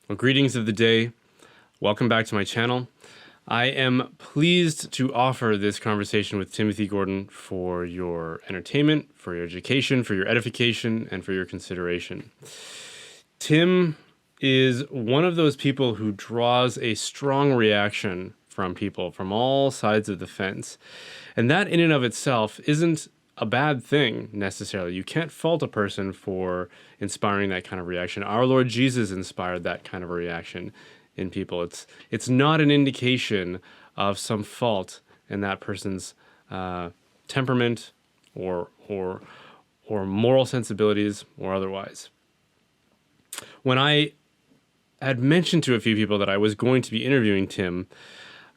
Well, greetings of the day. Welcome back to my channel. I am pleased to offer this conversation with Timothy Gordon for your entertainment, for your education, for your edification, and for your consideration. Tim is one of those people who draws a strong reaction from people from all sides of the fence. And that in and of itself isn't a bad thing necessarily. You can't fault a person for inspiring that kind of reaction. Our Lord Jesus inspired that kind of a reaction in people. It's not an indication of some fault in that person's temperament or moral sensibilities or otherwise. When I had mentioned to a few people that I was going to be interviewing Tim,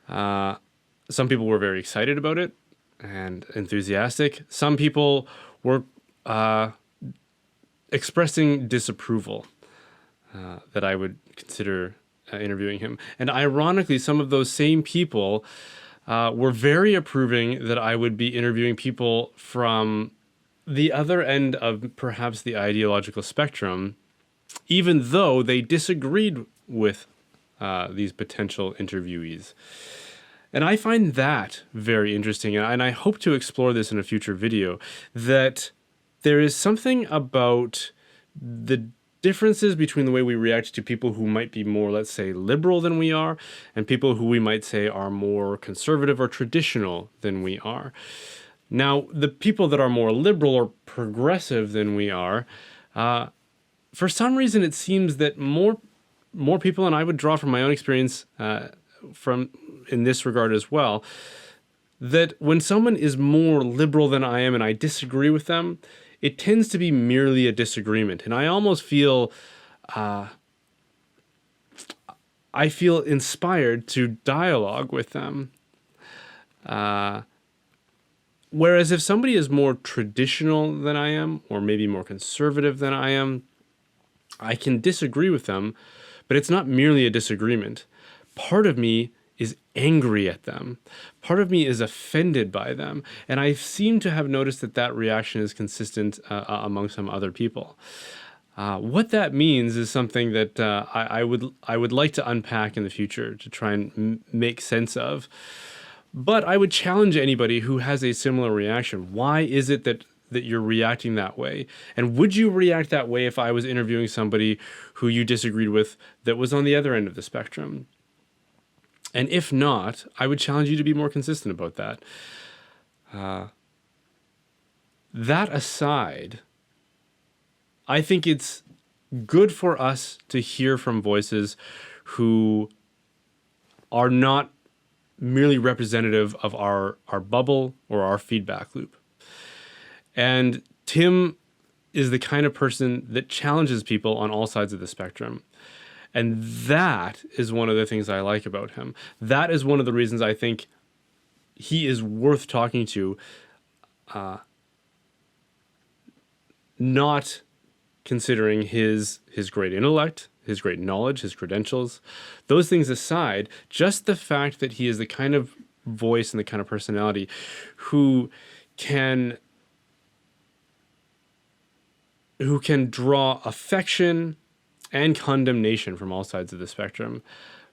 some people were very excited about it and enthusiastic. Some people were expressing disapproval that I would consider interviewing him. And ironically, some of those same people were very approving that I would be interviewing people from the other end of perhaps the ideological spectrum, even though they disagreed with these potential interviewees. And I find that very interesting, and I hope to explore this in a future video, that there is something about the differences between the way we react to people who might be more, let's say, liberal than we are, and people who we might say are more conservative or traditional than we are. Now, the people that are more liberal or progressive than we are, for some reason it seems that more people, and I would draw from my own experience from in this regard as well, that when someone is more liberal than I am and I disagree with them, it tends to be merely a disagreement. And I almost feel, I feel inspired to dialogue with them. Whereas if somebody is more traditional than I am, or maybe more conservative than I am, I can disagree with them, but it's not merely a disagreement. Part of me is angry at them. Part of me is offended by them. And I seem to have noticed that that reaction is consistent among some other people. What that means is something that I would like to unpack in the future to try and make sense of. But I would challenge anybody who has a similar reaction. Why is it that you're reacting that way? And would you react that way if I was interviewing somebody who you disagreed with that was on the other end of the spectrum? And if not, I would challenge you to be more consistent about that. That aside, I think it's good for us to hear from voices who are not merely representative of our bubble or our feedback loop. And Tim is the kind of person that challenges people on all sides of the spectrum. And that is one of the things I like about him. That is one of the reasons I think he is worth talking to, not considering his great intellect, his great knowledge, his credentials. Those things aside, just the fact that he is the kind of voice and the kind of personality who can draw affection and condemnation from all sides of the spectrum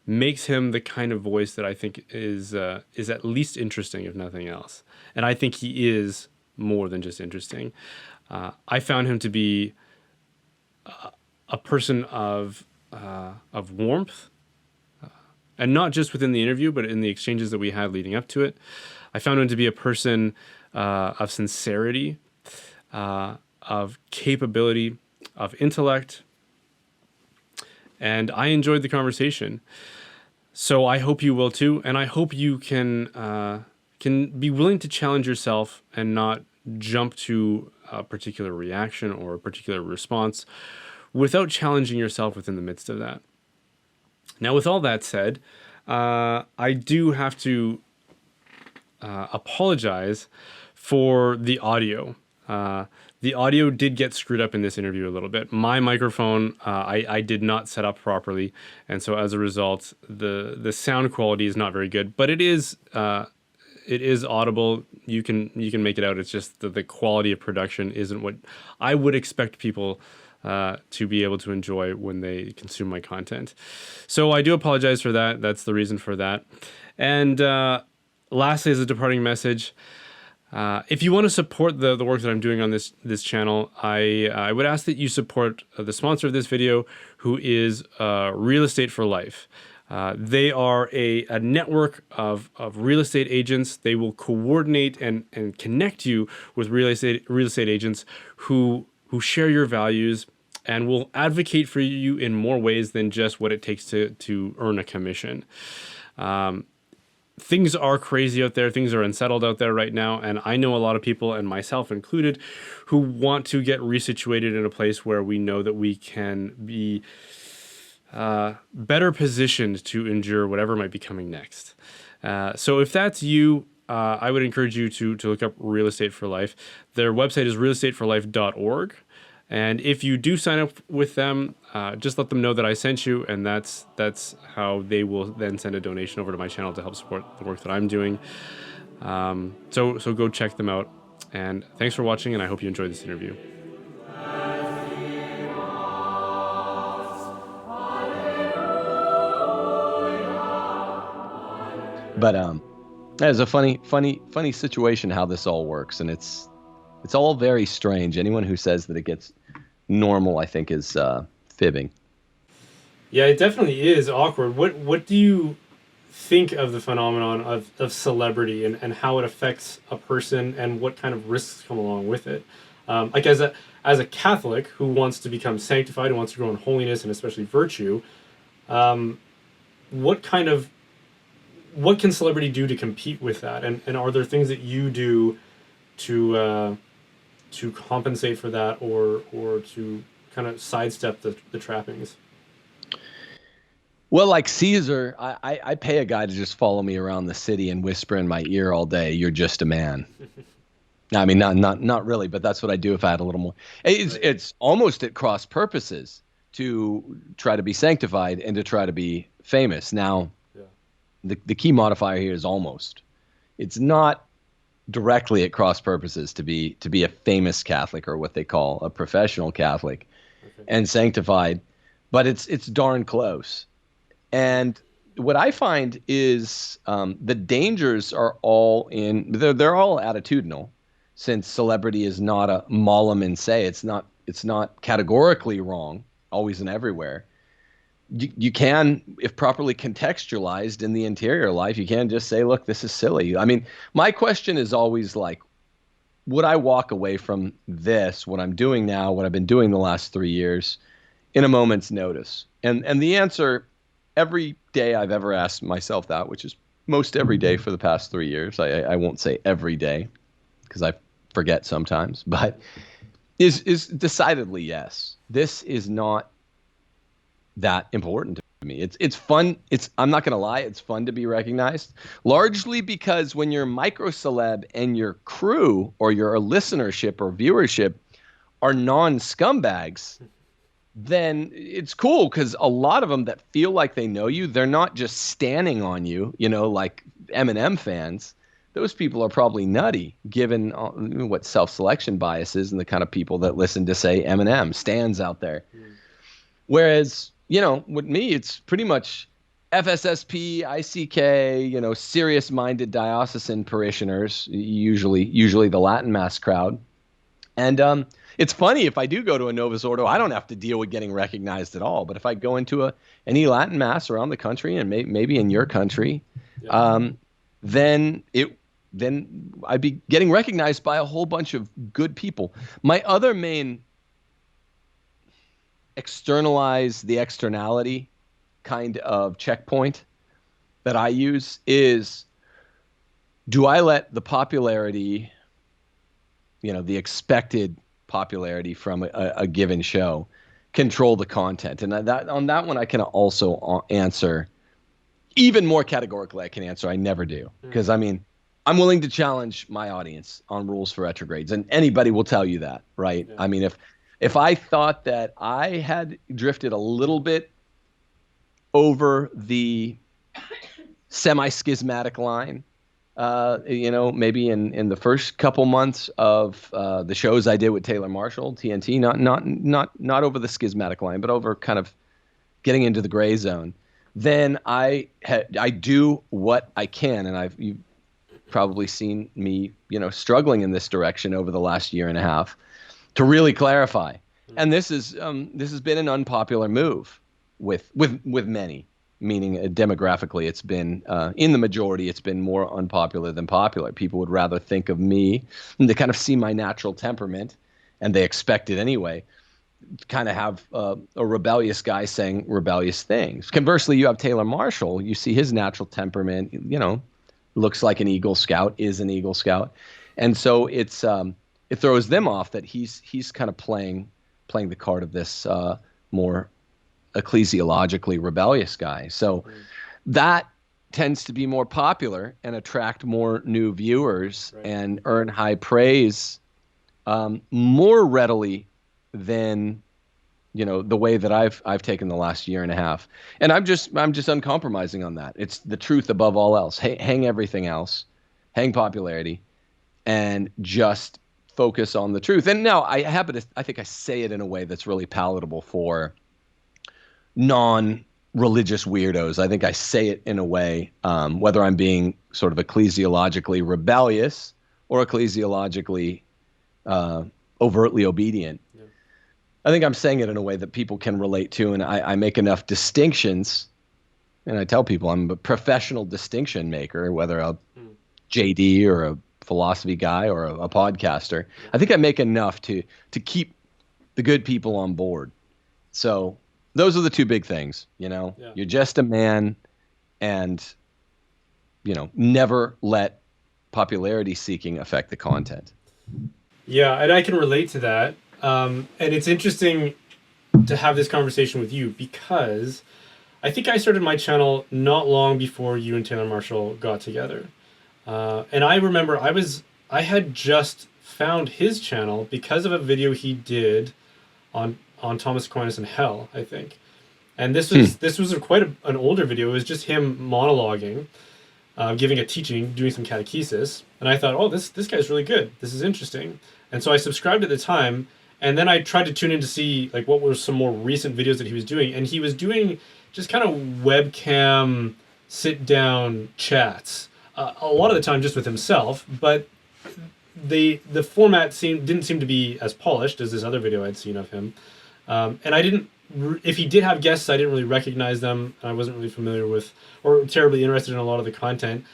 makes him the kind of voice that I think is at least interesting, if nothing else. And I think he is more than just interesting. I found him to be a person of warmth, and not just within the interview, but in the exchanges that we had leading up to it. I found him to be a person of sincerity, of capability, of intellect, and I enjoyed the conversation. So I hope you will too, and I hope you can be willing to challenge yourself and not jump to a particular reaction or a particular response without challenging yourself within the midst of that. Now, with all that said, I do have to apologize for the audio. The audio did get screwed up in this interview a little bit. My microphone, I did not set up properly, and so as a result, the sound quality is not very good. But it is audible. You can make it out. It's just that the quality of production isn't what I would expect people to be able to enjoy when they consume my content. So I do apologize for that. That's the reason for that. And lastly, as a departing message, if you want to support the work that I'm doing on this channel, I would ask that you support the sponsor of this video, who is Real Estate for Life. They are a network of real estate agents. They will coordinate and connect you with real estate agents who share your values and will advocate for you in more ways than just what it takes to earn a commission. Things are crazy out there. Things are unsettled out there right now. And I know a lot of people, and myself included, who want to get resituated in a place where we know that we can be better positioned to endure whatever might be coming next. So if that's you, I would encourage you to look up Real Estate for Life. Their website is realestateforlife.org. And if you do sign up with them, just let them know that I sent you, and that's how they will then send a donation over to my channel to help support the work that I'm doing. So go check them out. And thanks for watching, and I hope you enjoyed this interview. But it's a funny situation how this all works, and it's all very strange. Anyone who says that it gets normal, I think, is fibbing. Yeah, it definitely is awkward. What do you think of the phenomenon of celebrity and how it affects a person and what kind of risks come along with it? Like as a Catholic who wants to become sanctified, who wants to grow in holiness and especially virtue, what can celebrity do to compete with that? And are there things that you do to compensate for that or to kind of sidestep the trappings? Well, like Caesar, I pay a guy to just follow me around the city and whisper in my ear all day, "You're just a man." I mean, not really, but that's what I do if I had a little more. It's almost at cross purposes to try to be sanctified and to try to be famous. Now, the key modifier here is almost. It's not directly at cross purposes to be a famous Catholic, or what they call a professional Catholic, and sanctified, but it's darn close. And what I find is the dangers are all they're all attitudinal, since celebrity is not a malum in se. It's not categorically wrong always and everywhere. You can, if properly contextualized in the interior life, you can just say, look, this is silly. I mean, my question is always like, would I walk away from this, what I'm doing now, what I've been doing the last 3 years, in a moment's notice? And the answer, every day I've ever asked myself that, which is most every day for the past 3 years. I won't say every day because I forget sometimes, but is decidedly yes. This is not that important to me. It's fun. I'm not going to lie. It's fun to be recognized, largely because when you're micro celeb and your crew or your listenership or viewership are non-scumbags, then it's cool because a lot of them that feel like they know you, they're not just standing on you, like Eminem fans. Those people are probably nutty, given what self-selection bias is and the kind of people that listen to, say, Eminem stands out there. Whereas, with me, it's pretty much FSSP, ICK, serious-minded diocesan parishioners, usually the Latin Mass crowd. And it's funny, if I do go to a Novus Ordo, I don't have to deal with getting recognized at all. But if I go into any Latin Mass around the country, and maybe in your country, then I'd be getting recognized by a whole bunch of good people. My other main externalize the externality kind of checkpoint that I use is, do I let the popularity, the expected popularity from a given show control the content? And on that one, I can also answer even more categorically. I can answer, I never do. Because, I mean, I'm willing to challenge my audience on rules for retrogrades, and anybody will tell you that, right? Yeah. I mean, if I thought that I had drifted a little bit over the semi-schismatic line, maybe in the first couple months of the shows I did with Taylor Marshall, TNT, not over the schismatic line, but over kind of getting into the gray zone. Then I do what I can, and you've probably seen me, struggling in this direction over the last year and a half to really clarify. And this has been an unpopular move with many, meaning demographically, it's been in the majority, it's been more unpopular than popular. People would rather think of me, and they kind of see my natural temperament, and they expect it anyway. Kind of have a rebellious guy saying rebellious things. Conversely, you have Taylor Marshall. You see his natural temperament. Looks like an Eagle Scout, is an Eagle Scout, and so it throws them off that he's kind of playing the card of this more ecclesiologically rebellious guy. So that tends to be more popular and attract more new viewers, right, and earn high praise more readily than the way that I've taken the last year and a half. And I'm just uncompromising on that. It's the truth above all else. Hang everything else, hang popularity, and just focus on the truth. And now I think I say it in a way that's really palatable for non-religious weirdos. I think I say it in a way, whether I'm being sort of ecclesiologically rebellious or ecclesiologically overtly obedient. Yeah. I think I'm saying it in a way that people can relate to, and I make enough distinctions, and I tell people I'm a professional distinction maker, whether a JD or a philosophy guy or a podcaster. Yeah. I think I make enough to keep the good people on board. So those are the two big things, Yeah. You're just a man, and, never let popularity seeking affect the content. Yeah, and I can relate to that. And it's interesting to have this conversation with you because I think I started my channel not long before you and Taylor Marshall got together. And I remember I had just found his channel because of a video he did on Thomas Aquinas and hell, I think. And this was quite an older video. It was just him monologuing, giving a teaching, doing some catechesis. And I thought, oh, this guy's really good. This is interesting. And so I subscribed at the time, and then I tried to tune in to see like what were some more recent videos that he was doing. And he was doing just kind of webcam sit-down chats, a lot of the time just with himself, but the format didn't seem to be as polished as this other video I'd seen of him. And if he did have guests, I didn't really recognize them. I wasn't really familiar with or terribly interested in a lot of the content.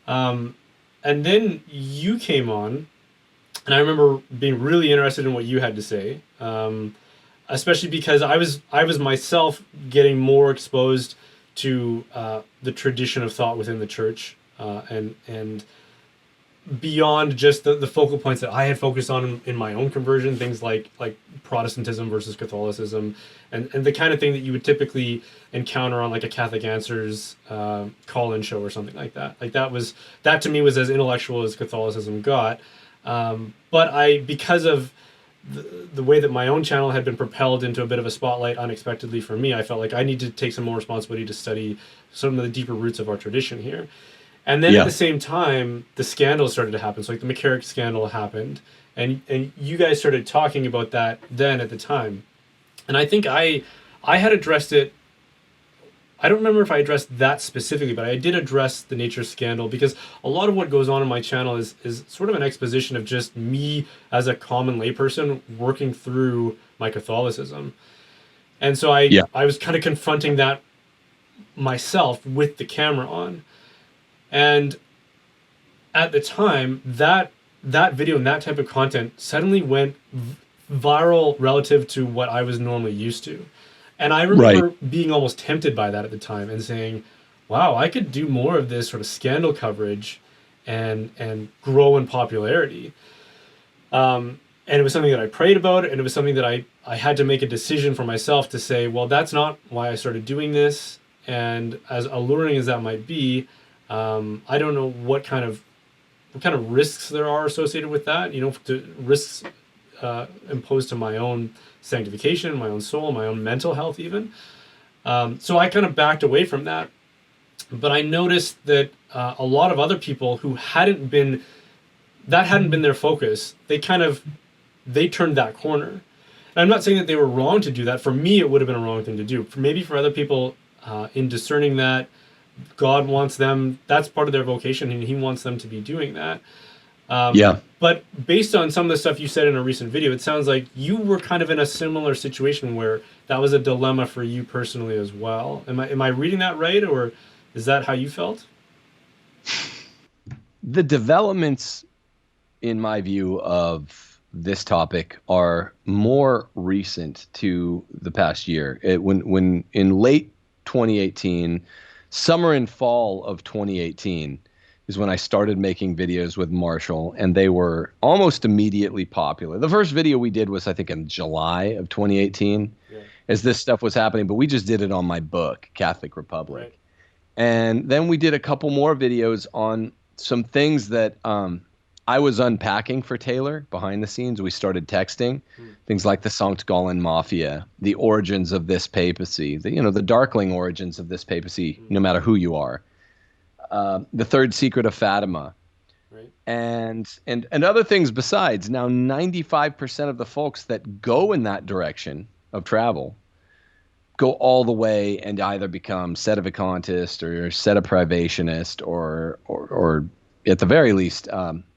And then you came on, and I remember being really interested in what you had to say, especially because I was myself getting more exposed to the tradition of thought within the church, and beyond just the focal points that I had focused on in my own conversion, things like Protestantism versus Catholicism, and the kind of thing that you would typically encounter on like a Catholic Answers call-in show or something like that. Like that to me was as intellectual as Catholicism got. But because of the way that my own channel had been propelled into a bit of a spotlight unexpectedly for me, I felt like I need to take some more responsibility to study some of the deeper roots of our tradition here. And then at the same time, the scandals started to happen. So like the McCarrick scandal happened, and you guys started talking about that then at the time. And I think I had addressed it. I don't remember if I addressed that specifically, but I did address the nature scandal because a lot of what goes on in my channel is sort of an exposition of just me as a common layperson working through my Catholicism. And so I was kind of confronting that myself with the camera on. And at the time, that video and that type of content suddenly went viral relative to what I was normally used to. And I remember being almost tempted by that at the time and saying, wow, I could do more of this sort of scandal coverage and grow in popularity. And it was something that I prayed about, and it was something that I had to make a decision for myself to say, well, that's not why I started doing this. And as alluring as that might be, I don't know what kind of risks there are associated with that, risks imposed to my own sanctification, my own soul, my own mental health even. So I kind of backed away from that. But I noticed that a lot of other people who hadn't been their focus, they turned that corner. And I'm not saying that they were wrong to do that. For me, it would have been a wrong thing to do. Maybe for other people, in discerning that God wants them, that's part of their vocation, and He wants them to be doing that. Yeah. But based on some of the stuff you said in a recent video, it sounds like you were kind of in a similar situation where that was a dilemma for you personally as well. Am I reading that right, or is that how you felt? The developments, in my view, of this topic are more recent to the past year. When in late 2018, summer and fall of 2018 is when I started making videos with Marshall, and they were almost immediately popular. The first video we did was, I think, in July of 2018, as this stuff was happening, but we just did it on my book, Catholic Republic. Right. And then we did a couple more videos on some things that I was unpacking for Taylor behind the scenes. We started texting things like the Sankt Gallen Mafia, the origins of this papacy, the darkling origins of this papacy, no matter who you are, the third secret of Fatima, Right. and other things besides. Now, 95% of the folks that go in that direction of travel go all the way and either become sedevacantist or sedeprivationist or at the very least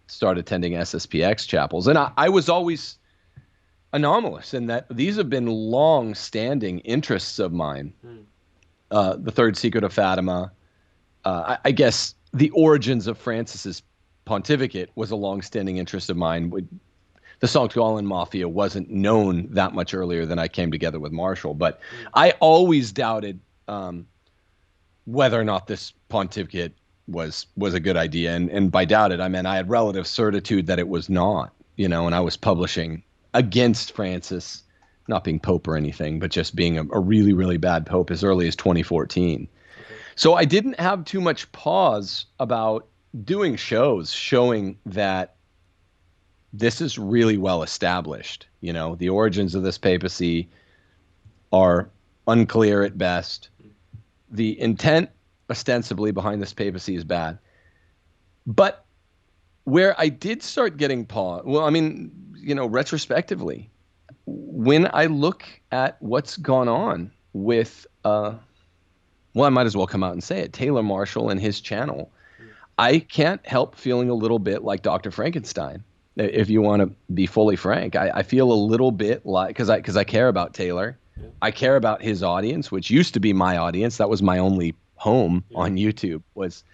start attending SSPX chapels. And I was always anomalous in that these have been long-standing interests of mine. The third secret of Fatima, I guess the origins of Francis's pontificate was a long-standing interest of mine. The Sankt Gallen Mafia wasn't known that much earlier than I came together with Marshall, but I always doubted whether or not this pontificate was a good idea. And by doubted, I meant I had relative certitude that it was not, and I was publishing against Francis, not being Pope or anything, but just being a really, really bad Pope as early as 2014. Okay. So I didn't have too much pause about doing shows showing that this is really well established. The origins of this papacy are unclear at best. The intent ostensibly behind this papacy is bad. But where I did start getting pause, retrospectively, when I look at what's gone on with, I might as well come out and say it, Taylor Marshall and his channel, I can't help feeling a little bit like Dr. Frankenstein. If you want to be fully frank, I feel a little bit like, because I care about Taylor. Yeah. I care about his audience, which used to be my audience. That was my only home on YouTube, was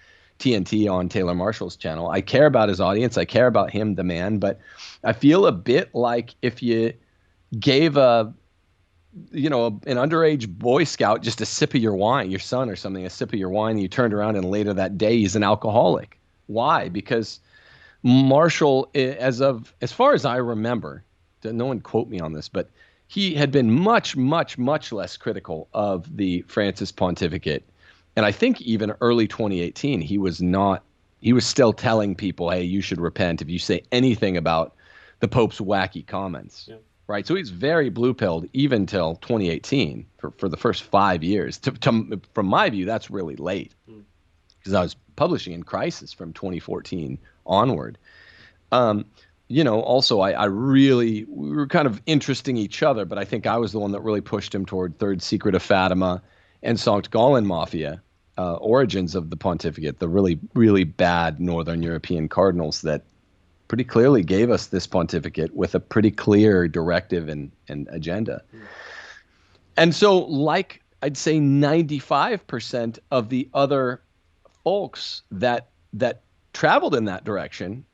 TNT on Taylor Marshall's channel. I care about his audience. I care about him, the man. But I feel a bit like if you gave an underage Boy Scout just a sip of your wine, your son or something, a sip of your wine, and you turned around and later that day he's an alcoholic. Why? Because Marshall, as far as I remember, no one quote me on this, but he had been much, much, much less critical of the Francis pontificate. And I think even early 2018, he was still telling people, hey, you should repent if you say anything about the Pope's wacky comments. Yeah. Right. So he's very blue-pilled even till 2018 for the first 5 years. From my view, that's really late because I was publishing in Crisis from 2014 onward. Also, we were kind of interesting each other, but I think I was the one that really pushed him toward Third Secret of Fatima and Sankt Gallen Mafia, origins of the pontificate, the really, really bad Northern European cardinals that pretty clearly gave us this pontificate with a pretty clear directive and agenda. And so, like I'd say 95% of the other folks that traveled in that direction,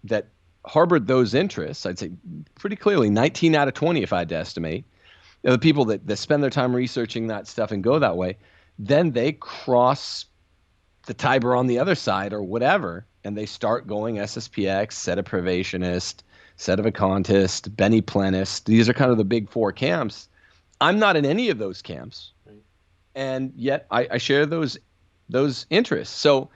that harbored those interests, I'd say pretty clearly 19 out of 20, if I had to estimate, the people that spend their time researching that stuff and go that way, then they cross the Tiber on the other side or whatever, and they start going SSPX, sedeprivationist, sedevacantist, beniplenist. These are kind of the big four camps. I'm not in any of those camps, right. And yet I share those interests. So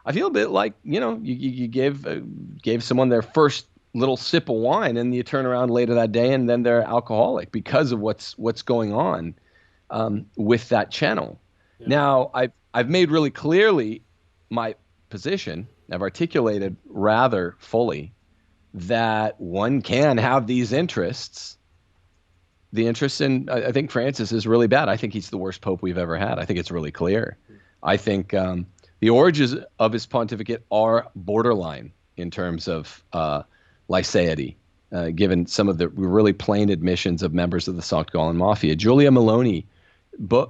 I feel a bit like, you gave someone their first little sip of wine and you turn around later that day and then they're alcoholic because of what's going on with that channel. Now, I've made really clearly my position. I've articulated rather fully that one can have these interests. The interest in, I think Francis is really bad. I think he's the worst pope we've ever had. I think it's really clear. I think the origins of his pontificate are borderline in terms of lyceity, given some of the really plain admissions of members of the Sankt Gallen Mafia. Julia Maloney,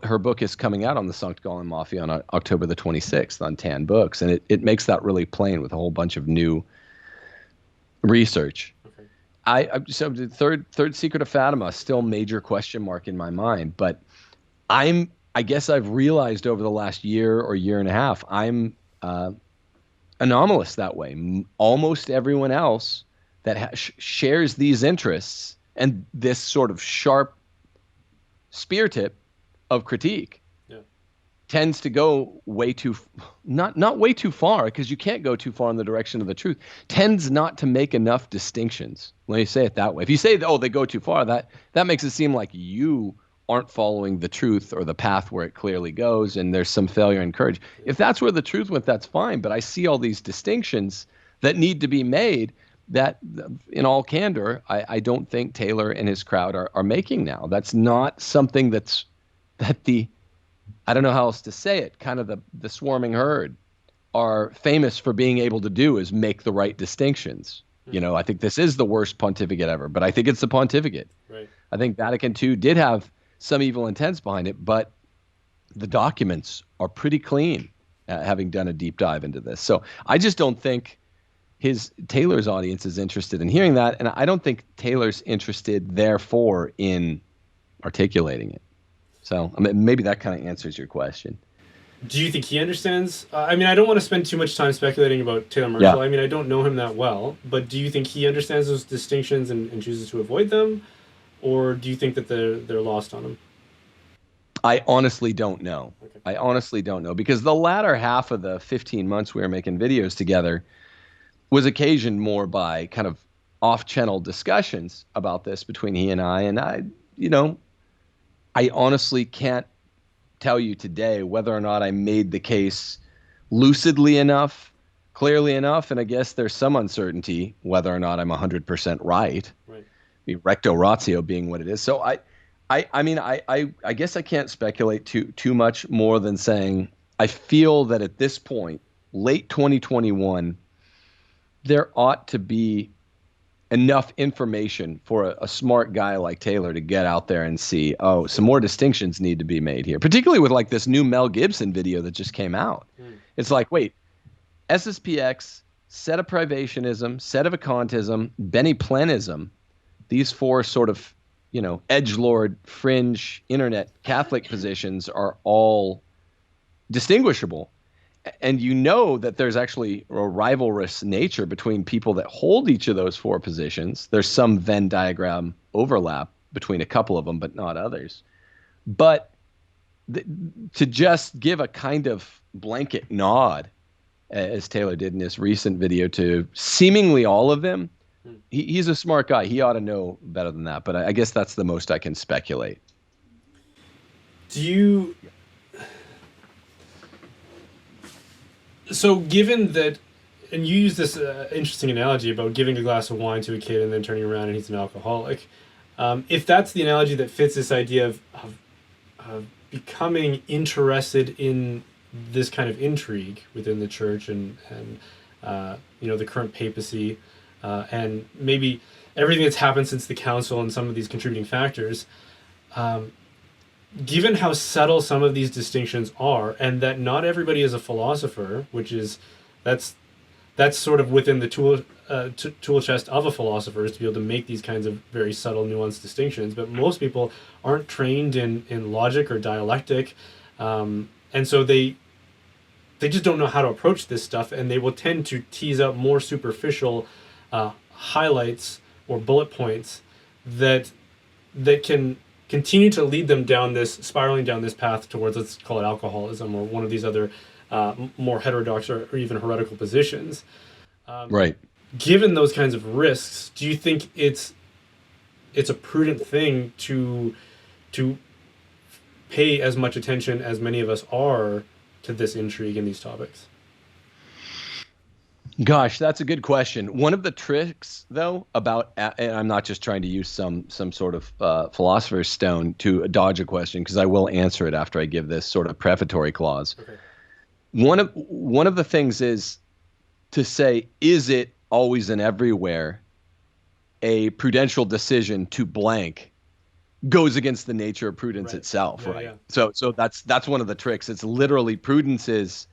her book is coming out on the Sankt Gallen Mafia on October the 26th on Tan Books, and it makes that really plain with a whole bunch of new research. So the third secret of Fatima, still major question mark in my mind, but I guess I've realized over the last year or year and a half, I'm anomalous that way. Almost everyone else that shares these interests and this sort of sharp spear tip of critique tends to go way too, not way too far, because you can't go too far in the direction of the truth, tends not to make enough distinctions. Let me say it that way. If you say, oh, they go too far, that makes it seem like you aren't following the truth or the path where it clearly goes, and there's some failure in courage. If that's where the truth went, that's fine. But I see all these distinctions that need to be made that, in all candor, I don't think Taylor and his crowd are making now. That's not something that the, I don't know how else to say it, kind of the swarming herd are famous for being able to do, is make the right distinctions. You know, I think this is the worst pontificate ever, but I think it's the pontificate. Right. I think Vatican II did have some evil intents behind it, but the documents are pretty clean, having done a deep dive into this. So I just don't think Taylor's audience is interested in hearing that, and I don't think Taylor's interested, therefore, in articulating it. So I mean, maybe that kind of answers your question. Do you think he understands? I mean, I don't want to spend too much time speculating about Taylor Marshall. I mean, I don't know him that well, but do you think he understands those distinctions and chooses to avoid them? Or do you think that they're lost on him? I honestly don't know. Okay. I honestly don't know, because the latter half of the 15 months we were making videos together was occasioned more by kind of off-channel discussions about this between he and I, I honestly can't tell you today whether or not I made the case lucidly enough, clearly enough, and I guess there's some uncertainty whether or not I'm 100% right. Right. The recto ratio being what it is. So I guess I can't speculate too much more than saying I feel that at this point, late 2021, there ought to be enough information for a smart guy like Taylor to get out there and see, oh, some more distinctions need to be made here, particularly with like this new Mel Gibson video that just came out. It's like, wait, SSPX, set of privationism, set of occultism, Benny-Plenism, these four sort of, edgelord, fringe, internet Catholic positions are all distinguishable. And that there's actually a rivalrous nature between people that hold each of those four positions. There's some Venn diagram overlap between a couple of them, but not others. But to just give a kind of blanket nod, as Taylor did in this recent video, to seemingly all of them, he's a smart guy. He ought to know better than that. But I guess that's the most I can speculate. So given that, and you use this interesting analogy about giving a glass of wine to a kid and then turning around and he's an alcoholic, if that's the analogy that fits this idea of becoming interested in this kind of intrigue within the church and the current papacy, and maybe everything that's happened since the council and some of these contributing factors, given how subtle some of these distinctions are, and that not everybody is a philosopher, that's sort of within the tool chest of a philosopher, is to be able to make these kinds of very subtle, nuanced distinctions. But most people aren't trained in logic or dialectic, and so they just don't know how to approach this stuff, and they will tend to tease out more superficial highlights or bullet points that can continue to lead them spiraling down this path towards, let's call it alcoholism, or one of these other more heterodox or even heretical positions. Right. Given those kinds of risks, do you think it's a prudent thing to pay as much attention as many of us are to this intrigue in these topics? Gosh, that's a good question. One of the tricks, though, about and I'm not just trying to use some sort of philosopher's stone to dodge a question, because I will answer it after I give this sort of prefatory clause. Okay. One of the things is to say, is it always and everywhere a prudential decision to blank goes against the nature of prudence itself, Yeah, right? yeah. So that's one of the tricks. It's literally prudence is,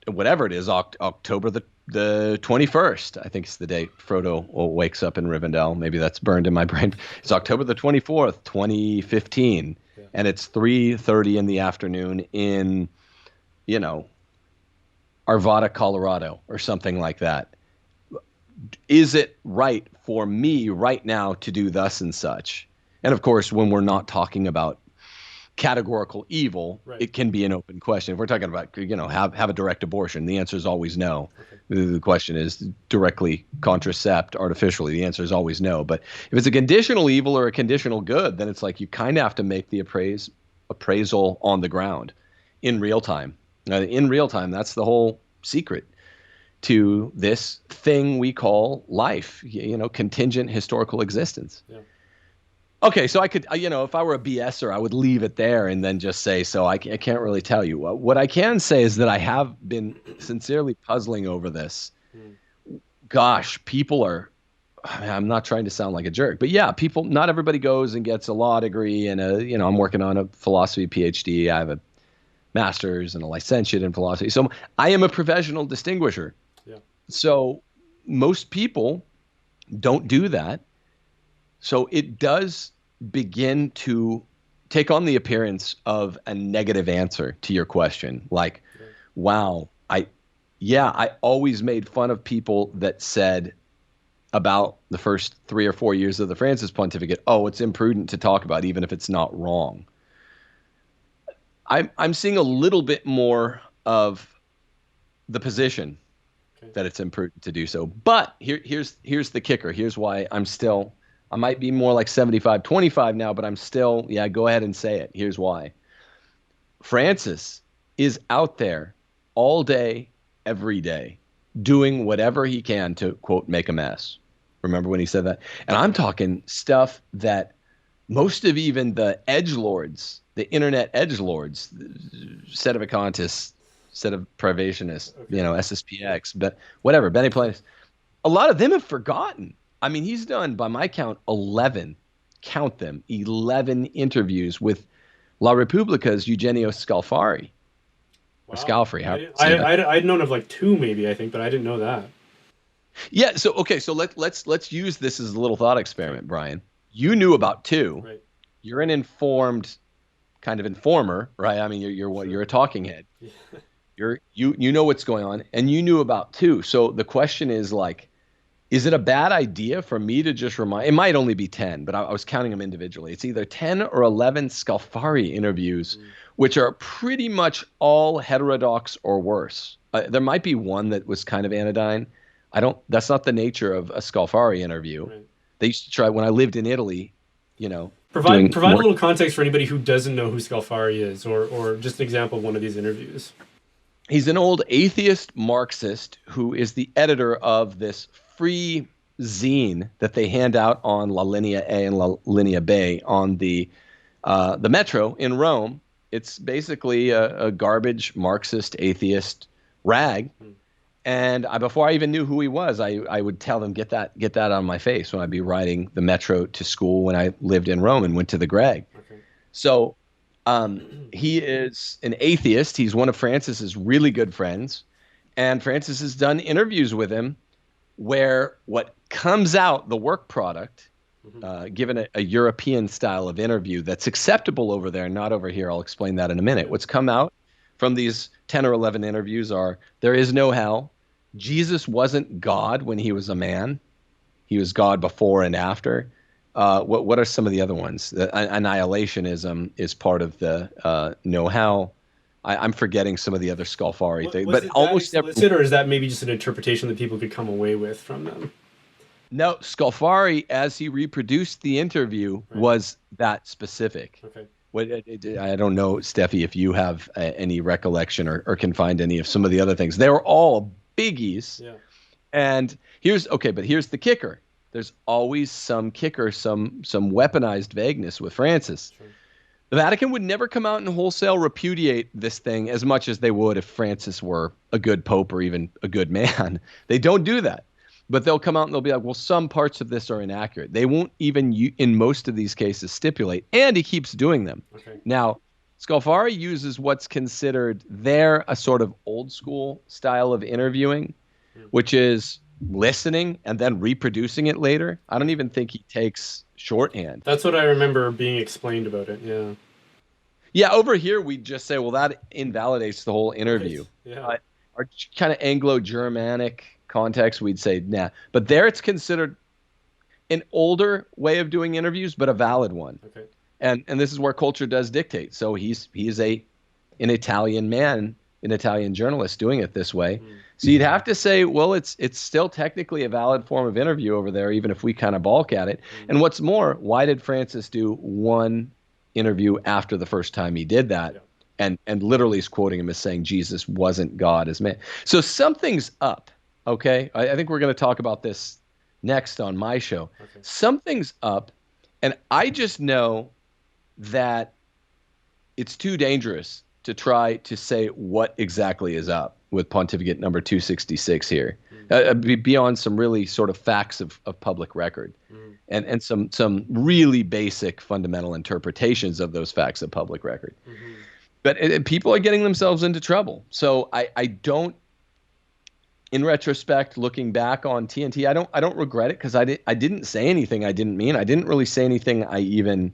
whatever it is, October the 21st, I think is the date Frodo wakes up in Rivendell. Maybe that's burned in my brain. It's October the 24th, 2015, and it's 3:30 in the afternoon in, Arvada, Colorado, or something like that. Is it right for me right now to do thus and such? And of course, when we're not talking about categorical evil, it can be an open question. If we're talking about, have a direct abortion, the answer is always no. Okay. The question is directly contracept artificially. The answer is always no. But if it's a conditional evil or a conditional good, then it's like you kind of have to make the appraisal on the ground in real time. In real time, that's the whole secret to this thing we call life, contingent historical existence. Yeah. Okay, so I could, if I were a BSer, I would leave it there and then just say, so I can't really tell you. What I can say is that I have been sincerely puzzling over this. Gosh, people are, I'm not trying to sound like a jerk, but yeah, not everybody goes and gets a law degree and I'm working on a philosophy PhD. I have a master's and a licentiate in philosophy. So I am a professional distinguisher. Yeah. So most people don't do that. So it does begin to take on the appearance of a negative answer to your question. Like, wow, I always made fun of people that said about the first 3 or 4 years of the Francis pontificate, oh, it's imprudent to talk about, even if it's not wrong. I'm seeing a little bit more of the position that it's imprudent to do so. But here's the kicker. Here's why I might be more like 75-25 now, but I'm still, go ahead and say it. Here's why. Francis is out there all day, every day, doing whatever he can to, quote, make a mess. Remember when he said that? And I'm talking stuff that most of even the edgelords, the internet edgelords, sedevacantists, privationists, SSPX, but whatever, Benny Plaintiffs, a lot of them have forgotten. I mean, he's done, by my count, 11 interviews with La Repubblica's Eugenio Scalfari. Wow. Or Scalfari. I'd known of like 2 maybe, I think, but I didn't know that. Yeah, so let's use this as a little thought experiment, Brian. You knew about 2. Right. You're an informed kind of informer, right? I mean, you're a talking head. Yeah. You know what's going on, and you knew about 2. So the question is like, is it a bad idea for me to just remind? It might only be 10, but I was counting them individually. It's either 10 or 11 Scalfari interviews, which are pretty much all heterodox or worse. There might be one that was kind of anodyne. That's not the nature of a Scalfari interview. Right. They used to try when I lived in Italy, Provide a little context for anybody who doesn't know who Scalfari is, or just an example of one of these interviews. He's an old atheist Marxist who is the editor of this free zine that they hand out on La Linea A and La Linea B on the metro in Rome. It's basically a garbage Marxist atheist rag. And before I even knew who he was, I would tell them, get that on my face when I'd be riding the metro to school when I lived in Rome and went to the Greg. Okay. So he is an atheist. He's one of Francis's really good friends. And Francis has done interviews with him where what comes out, the work product, given a European style of interview that's acceptable over there, not over here. I'll explain that in a minute. What's come out from these 10 or 11 interviews are, there is no hell. Jesus wasn't God when he was a man. He was God before and after. What are some of the other ones? Annihilationism is part of the no hell. I'm forgetting some of the other Scalfari things, but almost explicit, or is that maybe just an interpretation that people could come away with from them? No, Scalfari, as he reproduced the interview, Right. was that specific. Okay. I don't know, Steffi, if you have any recollection or can find any of some of the other things. They were all biggies. Yeah. And here's the kicker. There's always some kicker, some weaponized vagueness with Francis. Sure. The Vatican would never come out and wholesale repudiate this thing as much as they would if Francis were a good pope or even a good man. They don't do that. But they'll come out and they'll be like, well, some parts of this are inaccurate. They won't even, in most of these cases, stipulate. And he keeps doing them. Okay. Now, Scalfari uses what's considered a sort of old school style of interviewing, which is listening and then reproducing it later. I don't even think he takes shorthand. That's what I remember being explained about it. Yeah. Yeah, over here we just say, well, that invalidates the whole interview. Right. Yeah. Our kind of Anglo-Germanic context, we'd say, nah. But there it's considered an older way of doing interviews, but a valid one. Okay. And this is where culture does dictate. So he's an Italian man, an Italian journalist doing it this way. So you'd have to say, well, it's still technically a valid form of interview over there, even if we kind of balk at it. And what's more, why did Francis do one interview after the first time he did that? Yeah. And literally is quoting him as saying Jesus wasn't God as man. So something's up, okay? I think we're going to talk about this next on my show. Okay. Something's up, and I just know that it's too dangerous to try to say what exactly is up with pontificate number 266 here, beyond some really sort of facts of public record, and some really basic fundamental interpretations of those facts of public record. But people are getting themselves into trouble. So I don't, in retrospect, looking back on TNT, I don't regret it, because I didn't say anything I didn't mean. I didn't really say anything I even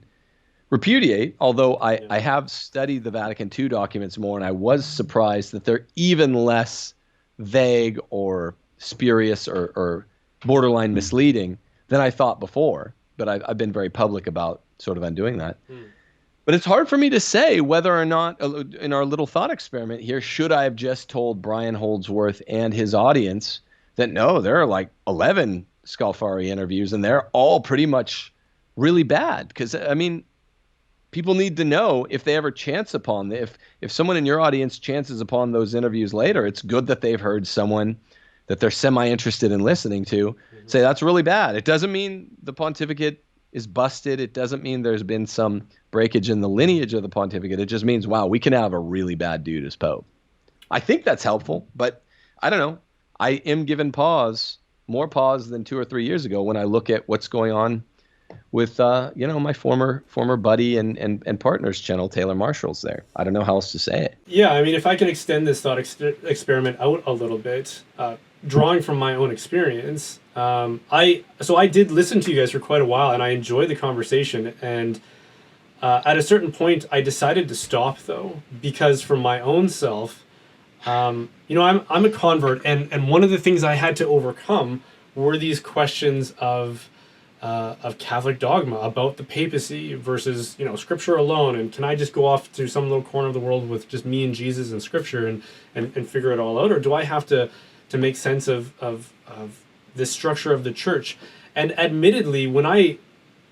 repudiate, although I have studied the Vatican II documents more, and I was surprised that they're even less vague or spurious or borderline misleading than I thought before. But I've been very public about sort of undoing that. But it's hard for me to say whether or not, in our little thought experiment here, should I have just told Brian Holdsworth and his audience that no, there are like 11 Scalfari interviews and they're all pretty much really bad. Because, I mean, people need to know if they ever chance upon if someone in your audience chances upon those interviews later, it's good that they've heard someone that they're semi-interested in listening to say that's really bad. It doesn't mean the pontificate is busted. It doesn't mean there's been some breakage in the lineage of the pontificate. It just means, wow, we can have a really bad dude as pope. I think that's helpful, but I don't know. I am given more pause than 2 or 3 years ago when I look at what's going on with my former buddy and partner's channel, Taylor Marshall's there. I don't know how else to say it. Yeah, I mean, if I can extend this thought experiment out a little bit, drawing from my own experience, I did listen to you guys for quite a while, and I enjoyed the conversation. And at a certain point, I decided to stop, though, because for my own self, I'm a convert, and one of the things I had to overcome were these questions of Catholic dogma about the papacy versus, Scripture alone, and can I just go off to some little corner of the world with just me and Jesus and Scripture and figure it all out, or do I have to make sense of the structure of the church? And admittedly, when I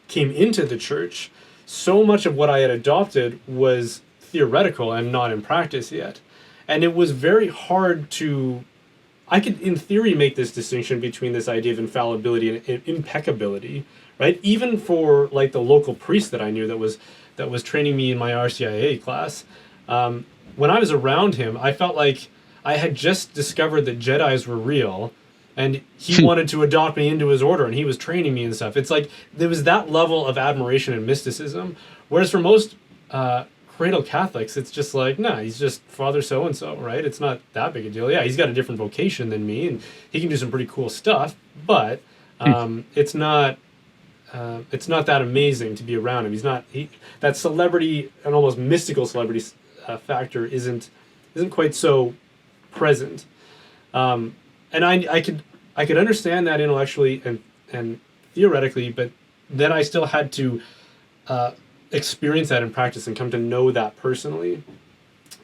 came into the church, so much of what I had adopted was theoretical and not in practice yet, and it was very hard to. I could, in theory, make this distinction between this idea of infallibility and impeccability, right? Even for like the local priest that I knew that was training me in my RCIA class. When I was around him, I felt like I had just discovered that Jedis were real, and he wanted to adopt me into his order, and he was training me and stuff. It's like there was that level of admiration and mysticism, whereas for most cradle Catholics, it's just like, nah, he's just Father so-and-so, right? It's not that big a deal. Yeah, he's got a different vocation than me, and he can do some pretty cool stuff, but it's not that amazing to be around him. That celebrity, an almost mystical celebrity factor isn't quite so present. And I could understand that intellectually and theoretically, but then I still had to experience that in practice and come to know that personally.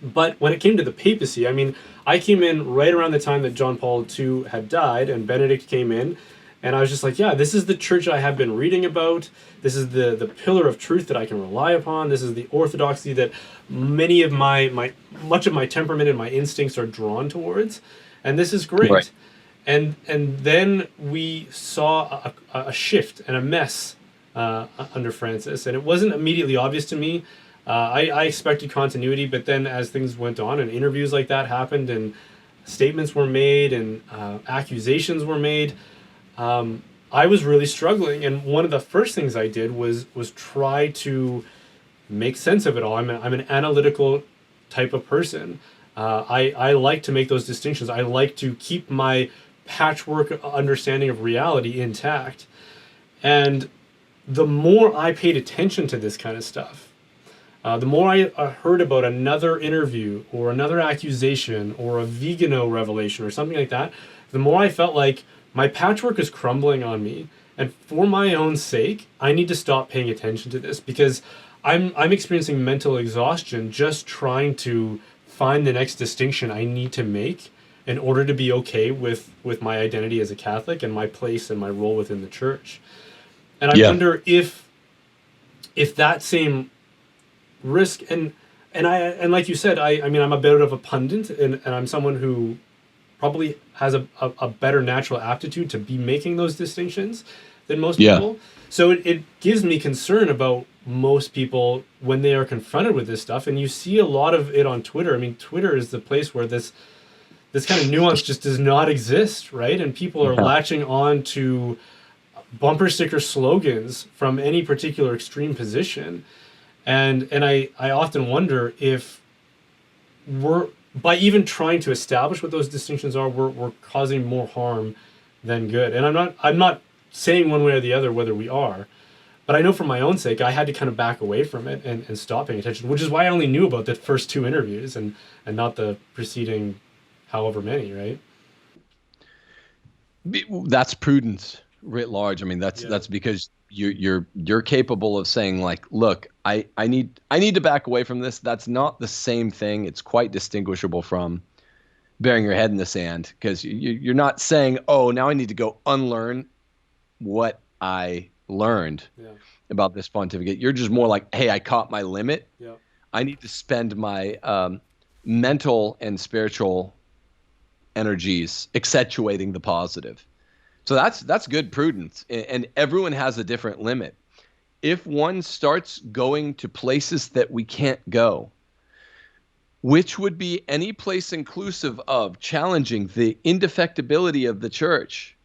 But when it came to the papacy, I mean, I came in right around the time that John Paul II had died and Benedict came in, And I was just like, yeah, this is the church I have been reading about. This is the pillar of truth that I can rely upon. This is the orthodoxy that many of much of my temperament and my instincts are drawn towards. And this is Right. great. And then we saw a shift and a mess under Francis, and it wasn't immediately obvious to me. I expected continuity, but then as things went on and interviews like that happened and statements were made and accusations were made, I was really struggling. And one of the first things I did was try to make sense of it all. I'm an analytical type of person. I like to make those distinctions. I like to keep my patchwork understanding of reality intact. And the more I paid attention to this kind of stuff, the more I heard about another interview or another accusation or a vegano revelation or something like that, the more I felt like my patchwork is crumbling on me. And for my own sake, I need to stop paying attention to this, because I'm experiencing mental exhaustion just trying to find the next distinction I need to make in order to be okay with my identity as a Catholic and my place and my role within the church. And I Yeah. wonder if that same risk, and like you said, I mean, I'm a bit of a pundit, and I'm someone who probably has a better natural aptitude to be making those distinctions than most Yeah. people. So it gives me concern about most people when they are confronted with this stuff. And you see a lot of it on Twitter. I mean, Twitter is the place where this kind of nuance just does not exist, right? And people are Yeah. latching on to bumper sticker slogans from any particular extreme position. And I often wonder if we're, by even trying to establish what those distinctions are, we're causing more harm than good. And I'm not saying one way or the other whether we are, but I know for my own sake I had to kind of back away from it and stop paying attention, which is why I only knew about the first two interviews and not the preceding however many, right? That's prudence writ large. I mean, Yeah. that's because you're capable of saying, like, look, I need to back away from this. That's not the same thing. It's quite distinguishable from burying your head in the sand, because you're not saying, oh, now I need to go unlearn what I learned Yeah. about this pontificate. You're just more like, hey, I caught my limit. Yeah. I need to spend my mental and spiritual energies accentuating the positive. So that's good prudence, and everyone has a different limit. If one starts going to places that we can't go, which would be any place inclusive of challenging the indefectibility of the church,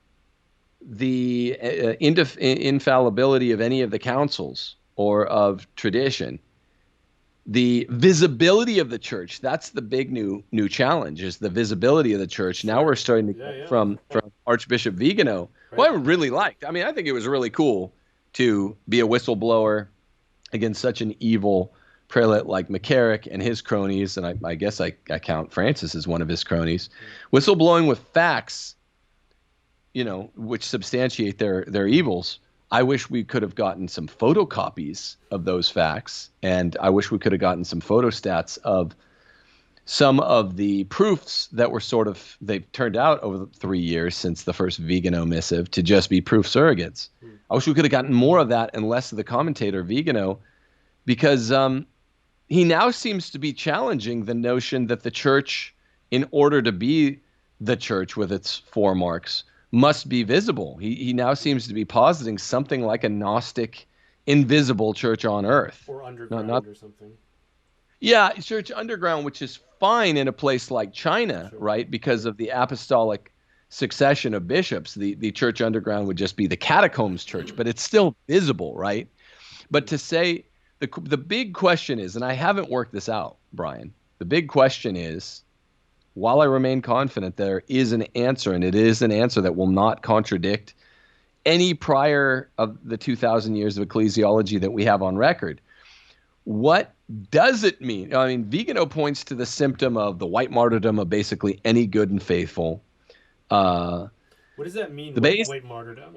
the infallibility of any of the councils or of tradition, the visibility of the church. That's the big new challenge, is the visibility of the church. Now we're starting to Yeah, get yeah. from Archbishop Vigano, who I really liked. I mean, I think it was really cool to be a whistleblower against such an evil prelate like McCarrick and his cronies, and I guess I count Francis as one of his cronies, whistleblowing with facts, which substantiate their evils. I wish we could have gotten some photocopies of those facts, and I wish we could have gotten some photostats of some of the proofs that were they've turned out over the 3 years since the first Vigano missive to just be proof surrogates. I wish we could have gotten more of that and less of the commentator Vigano, because he now seems to be challenging the notion that the church, in order to be the church with its four marks, must be visible. He now seems to be positing something like a Gnostic, invisible church on earth. Or underground or something. Yeah, church underground, which is fine in a place like China, Sure. right? Because of the apostolic succession of bishops. The church underground would just be the catacombs church, but it's still visible, right? But to say, the big question is, and I haven't worked this out, Brian, the big question is, while I remain confident there is an answer, and it is an answer that will not contradict any prior of the 2,000 years of ecclesiology that we have on record, what does it mean? I mean, Vigano points to the symptom of the white martyrdom of basically any good and faithful. What does that mean, The base, white martyrdom?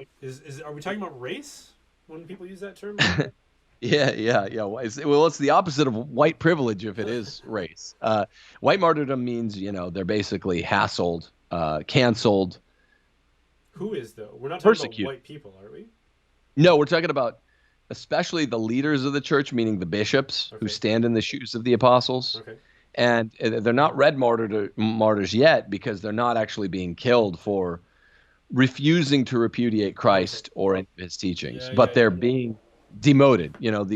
Are we talking about race when people use that term? yeah. Well, it's the opposite of white privilege if it is race. White martyrdom means, they're basically hassled, canceled, Who is, though? We're not talking about persecuted. white people, are we? No, we're talking about especially the leaders of the church, meaning the bishops who Okay. stand in the shoes of the apostles. Okay. And they're not red martyrs yet because they're not actually being killed for refusing to repudiate Okay. Christ or any of his teachings, Yeah. but Yeah. they're Yeah. being demoted. You know,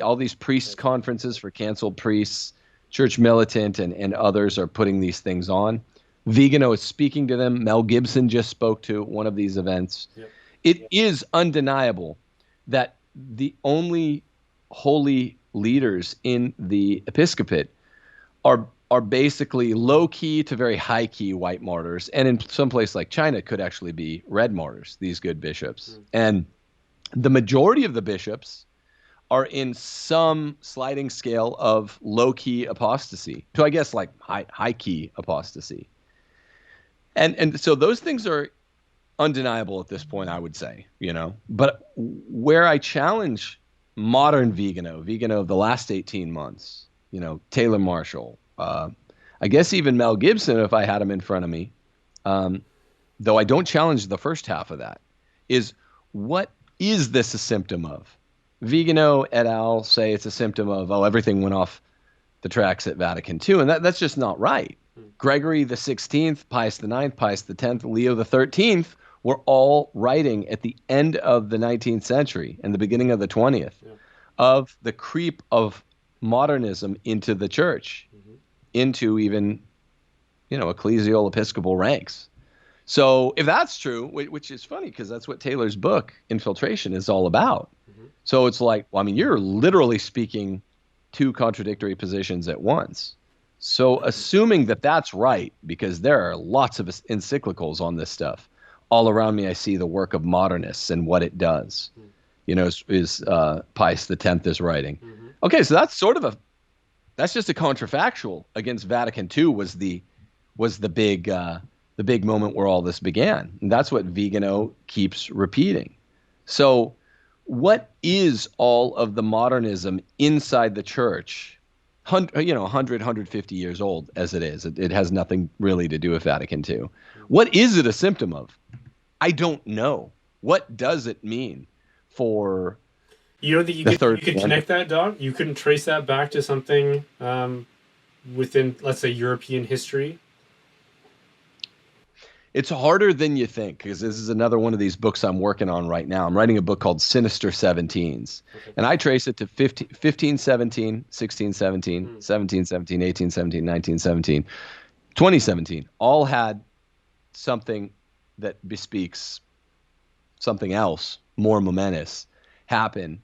all these priest Okay. conferences for canceled priests, Church Militant, and others are putting these things on. Vigano is speaking to them. Mel Gibson just spoke to one of these events. Yep. It is undeniable that the only holy leaders in the episcopate are basically low key to very high key white martyrs, and in some place like China could actually be red martyrs. These good bishops, and the majority of the bishops are in some sliding scale of low key apostasy to, I guess, like high key apostasy, and so those things are undeniable at this point, I would say, you know. But where I challenge modern Vigano of the last 18 months, you know, Taylor Marshall, I guess even Mel Gibson, if I had him in front of me, though I don't challenge the first half of that, is what is this a symptom of? Vigano et al. Say it's a symptom of, oh, everything went off the tracks at Vatican II, and that's just not right. Gregory the 16th, Pius the 9th, Pius the 10th, Leo the 13th were all writing at the end of the 19th century and the beginning of the 20th of the creep of modernism into the church, into even, you know, ecclesial episcopal ranks. So if that's true, which is funny because that's what Taylor's book, Infiltration, is all about. So it's like, well, I mean, you're literally speaking two contradictory positions at once. So assuming that that's right, because there are lots of encyclicals on this stuff. All around me, I see the work of modernists and what it does. You know, is Pius the 10th is writing. Okay, so that's sort of that's just a contrafactual against Vatican II was the big moment where all this began. And that's what Vigano keeps repeating. So what is all of the modernism inside the church? 100, 150 years old as it is. It has nothing really to do with Vatican II. What is it a symptom of? I don't know. What does it mean for You know that you could connect that, Doc? You couldn't trace that back to something within, let's say, European history? It's harder than you think, because this is another one of these books I'm working on right now. I'm writing a book called Sinister 17s, and I trace it to 1517, 1617, 1717, 1817, 1917, 2017. All had something that bespeaks something else more momentous happen.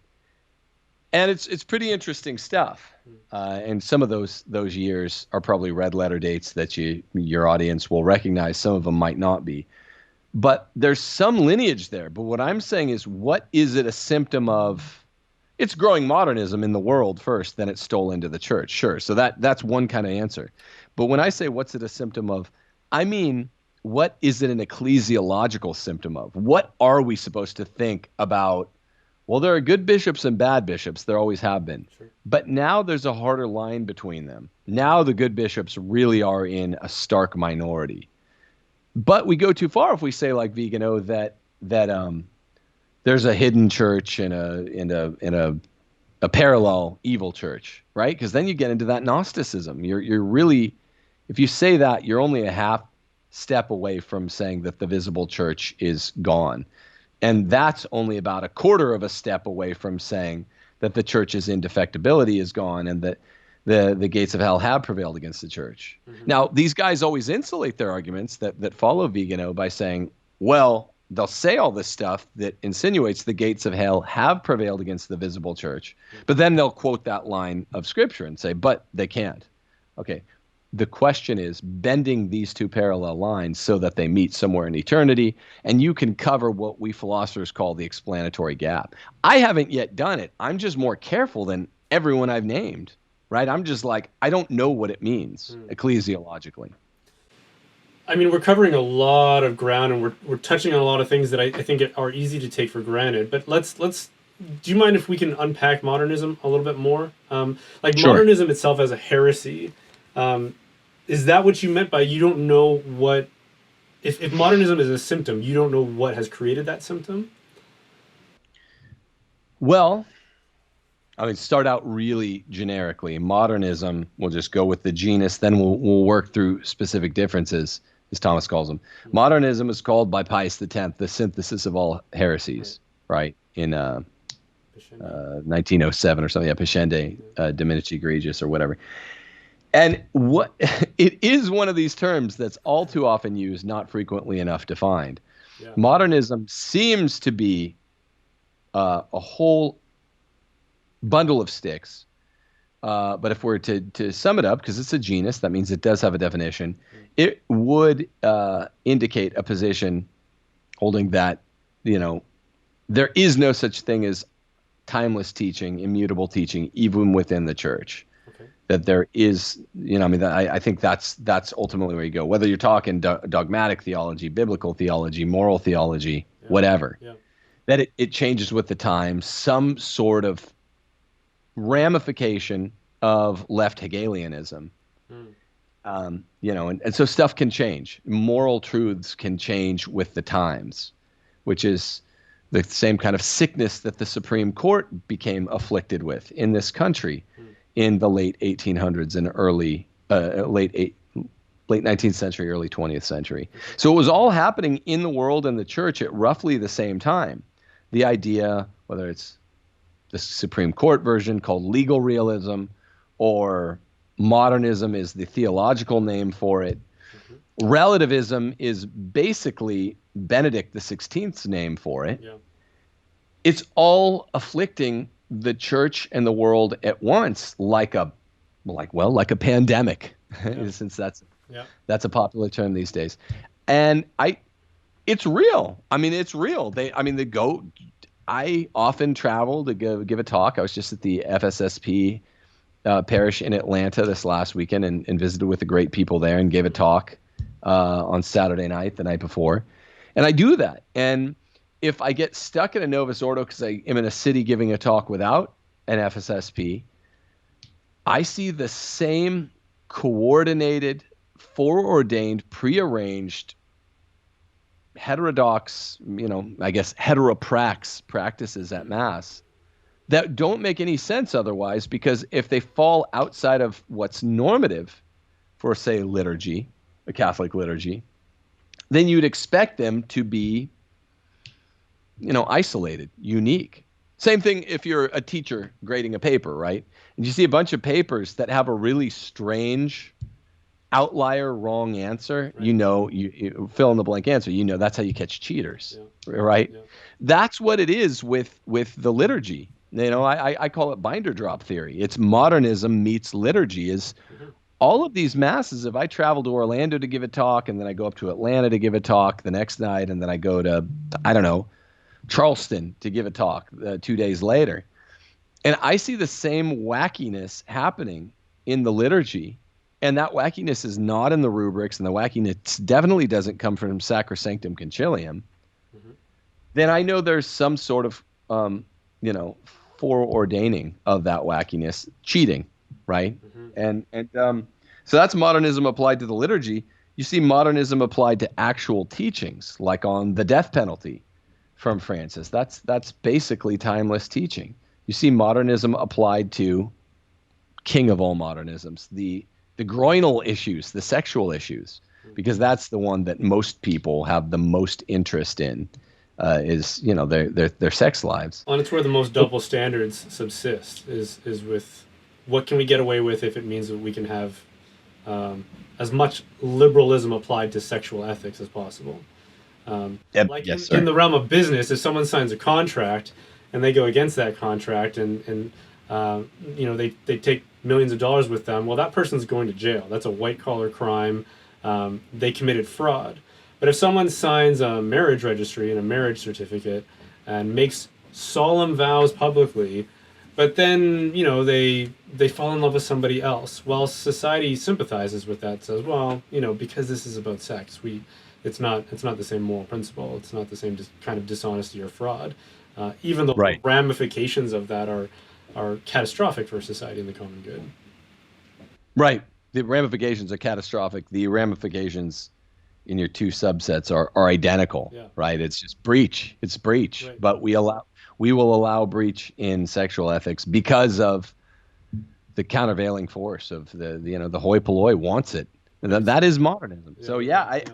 And it's pretty interesting stuff. And some of those years are probably red letter dates that your audience will recognize. Some of them might not be. But there's some lineage there. But what I'm saying is, what is it a symptom of? It's growing modernism in the world first, then it stole into the church. Sure. So that's one kind of answer. But when I say what's it a symptom of, I mean, what is it an ecclesiological symptom of? What are we supposed to think about? Well, there are good bishops and bad bishops. There always have been. Sure. But now there's a harder line between them. Now the good bishops really are in a stark minority. But we go too far if we say, like Vigano, that there's a hidden church and a parallel evil church, right? Because then you get into that Gnosticism. You're really, if you say that, you're only a half step away from saying that the visible church is gone. And that's only about a quarter of a step away from saying that the church's indefectibility is gone and that the gates of hell have prevailed against the church. Now, these guys always insulate their arguments that follow Vigano by saying, well, they'll say all this stuff that insinuates the gates of hell have prevailed against the visible church, but then they'll quote that line of scripture and say, but they can't. Okay. The question is bending these two parallel lines so that they meet somewhere in eternity, and you can cover what we philosophers call the explanatory gap. I haven't yet done it. I'm just more careful than everyone I've named, right? I'm just like, I don't know what it means ecclesiologically. I mean, we're covering a lot of ground, and we're touching on a lot of things that I think are easy to take for granted. But let's. Do you mind if we can unpack modernism a little bit more? Like Sure. Modernism itself as a heresy. Is that what you meant by you don't know what if modernism is a symptom, you don't know what has created that symptom. Well, I mean, start out really generically. Modernism, we'll just go with the genus, then we'll work through specific differences, as Thomas calls them. Modernism is called by Pius X the synthesis of all heresies, right? In 1907 or something, yeah, Pascendi, Dominici Egregius or whatever. And what it is one of these terms that's all too often used, not frequently enough defined. Yeah. Modernism seems to be a whole bundle of sticks. But if we're to sum it up, because it's a genus, that means it does have a definition, it would indicate a position holding that, there is no such thing as timeless teaching, immutable teaching, even within the church. Okay. That there is, I think that's ultimately where you go. Whether you're talking dogmatic theology, biblical theology, moral theology, whatever, that it changes with the times, some sort of ramification of left Hegelianism. And so stuff can change. Moral truths can change with the times, which is the same kind of sickness that the Supreme Court became afflicted with in this country in the late 1800s and late 19th century, early 20th century. So it was all happening in the world and the church at roughly the same time. The idea, whether it's the Supreme Court version called legal realism, or modernism is the theological name for it. Relativism is basically Benedict XVI's name for it. Yeah. It's all afflicting the church and the world at once, like a pandemic, since that's a popular term these days. And it's real. I mean, it's real. I often travel to give a talk. I was just at the FSSP parish in Atlanta this last weekend and visited with the great people there and gave a talk on Saturday night, the night before. And I do that. And if I get stuck in a Novus Ordo because I am in a city giving a talk without an FSSP, I see the same coordinated, foreordained, prearranged, heterodox, heteroprax practices at Mass that don't make any sense otherwise, because if they fall outside of what's normative for, say, liturgy, a Catholic liturgy, then you'd expect them to be, isolated, unique. Same thing if you're a teacher grading a paper, right? And you see a bunch of papers that have a really strange outlier wrong answer, right. You fill in the blank answer, that's how you catch cheaters, right? Yeah. That's what it is with the liturgy. I call it binder drop theory. It's modernism meets liturgy. Is all of these masses, if I travel to Orlando to give a talk, and then I go up to Atlanta to give a talk the next night, and then I go to, Charleston to give a talk 2 days later, and I see the same wackiness happening in the liturgy. And that wackiness is not in the rubrics, and the wackiness definitely doesn't come from Sacrosanctum Concilium. Then I know there's some sort of, foreordaining of that wackiness, cheating, right? And so that's modernism applied to the liturgy. You see modernism applied to actual teachings, like on the death penalty from Francis. That's basically timeless teaching. You see modernism applied to king of all modernisms, the groinal issues, the sexual issues, because that's the one that most people have the most interest in, is their sex lives. And it's where the most double standards subsist, is with what can we get away with if it means that we can have as much liberalism applied to sexual ethics as possible. In the realm of business, if someone signs a contract and they go against that contract and they take millions of dollars with them, well, that person's going to jail. That's a white collar crime. They committed fraud. But if someone signs a marriage registry and a marriage certificate and makes solemn vows publicly, but then they fall in love with somebody else, well, society sympathizes with that, says, well, because this is about sex, it's not the same moral principle, it's not the same kind of dishonesty or fraud, even though the ramifications of that are catastrophic for society and the common good. Right. The ramifications are catastrophic. The ramifications in your two subsets are identical, Yeah. right? It's just breach. It's breach. Right. But we will allow breach in sexual ethics because of the countervailing force of the hoi polloi wants it. And Right. that is modernism. Yeah. So Yeah. yeah, Yeah.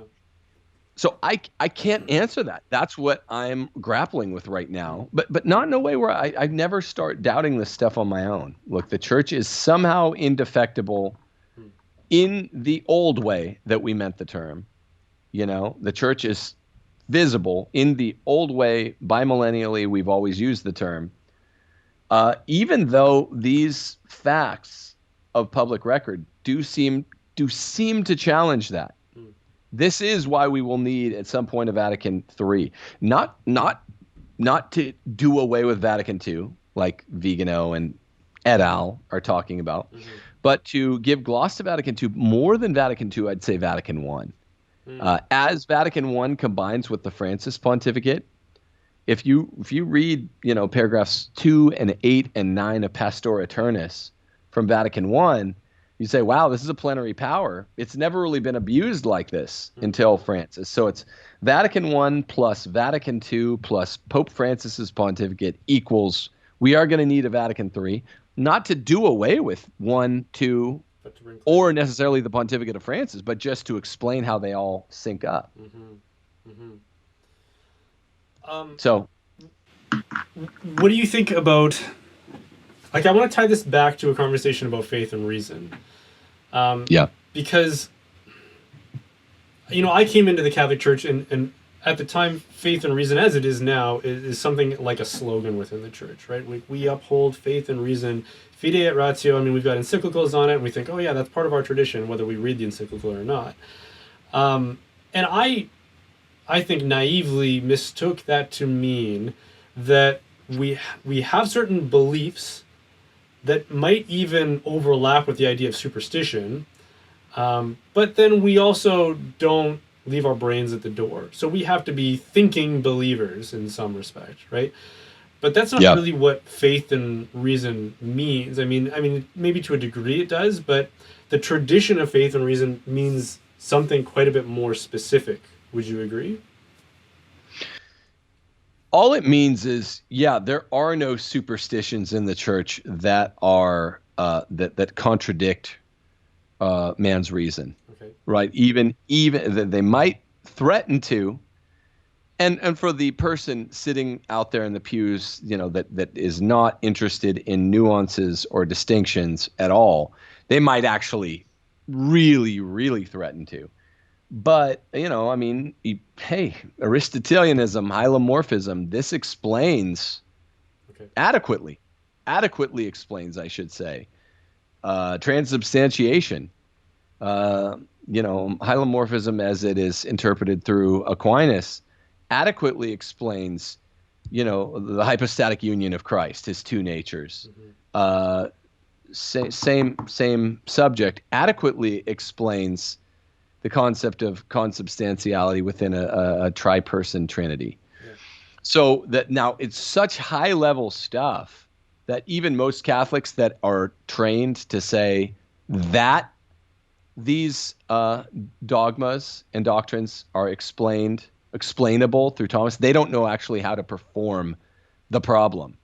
I can't answer that. That's what I'm grappling with right now. But not in a way where I never start doubting this stuff on my own. Look, the church is somehow indefectible in the old way that we meant the term. The church is visible in the old way, bimillennially, we've always used the term. Even though these facts of public record do seem to challenge that. This is why we will need at some point a Vatican III. Not to do away with Vatican II, like Vigano and et al. Are talking about, but to give gloss to Vatican II. More than Vatican II, I'd say Vatican I. As Vatican I combines with the Francis pontificate, if you read paragraphs 2 and 8 and 9 of Pastor Aeternus from Vatican I, you say, wow, this is a plenary power. It's never really been abused like this until Francis. So it's Vatican I plus Vatican II plus Pope Francis's pontificate equals we are going to need a Vatican III, not to do away with 1, 2, or necessarily the pontificate of Francis, but just to explain how they all sync up. So What do you think about, like, I want to tie this back to a conversation about faith and reason. Yeah. Because, I came into the Catholic Church, and at the time, faith and reason, as it is now, is something like a slogan within the church, right? We uphold faith and reason, fide et ratio. I mean, we've got encyclicals on it, and we think, oh yeah, that's part of our tradition, whether we read the encyclical or not. And I think naively mistook that to mean that we have certain beliefs that might even overlap with the idea of superstition, but then we also don't leave our brains at the door. So we have to be thinking believers in some respect, right? But that's not really what faith and reason means. I mean, maybe to a degree it does, but the tradition of faith and reason means something quite a bit more specific. Would you agree? All it means is, there are no superstitions in the church that are that contradict man's reason, right? Even that they might threaten to, and for the person sitting out there in the pews, that is not interested in nuances or distinctions at all, they might actually really, really threaten to. But, hey, Aristotelianism, hylomorphism, this explains adequately explains, I should say, transubstantiation, hylomorphism as it is interpreted through Aquinas, adequately explains, the hypostatic union of Christ, his two natures. Same subject, adequately explains the concept of consubstantiality within a tri-person trinity. So that now it's such high level stuff that even most Catholics that are trained to say that these dogmas and doctrines are explainable through Thomas, they don't know actually how to perform the problem,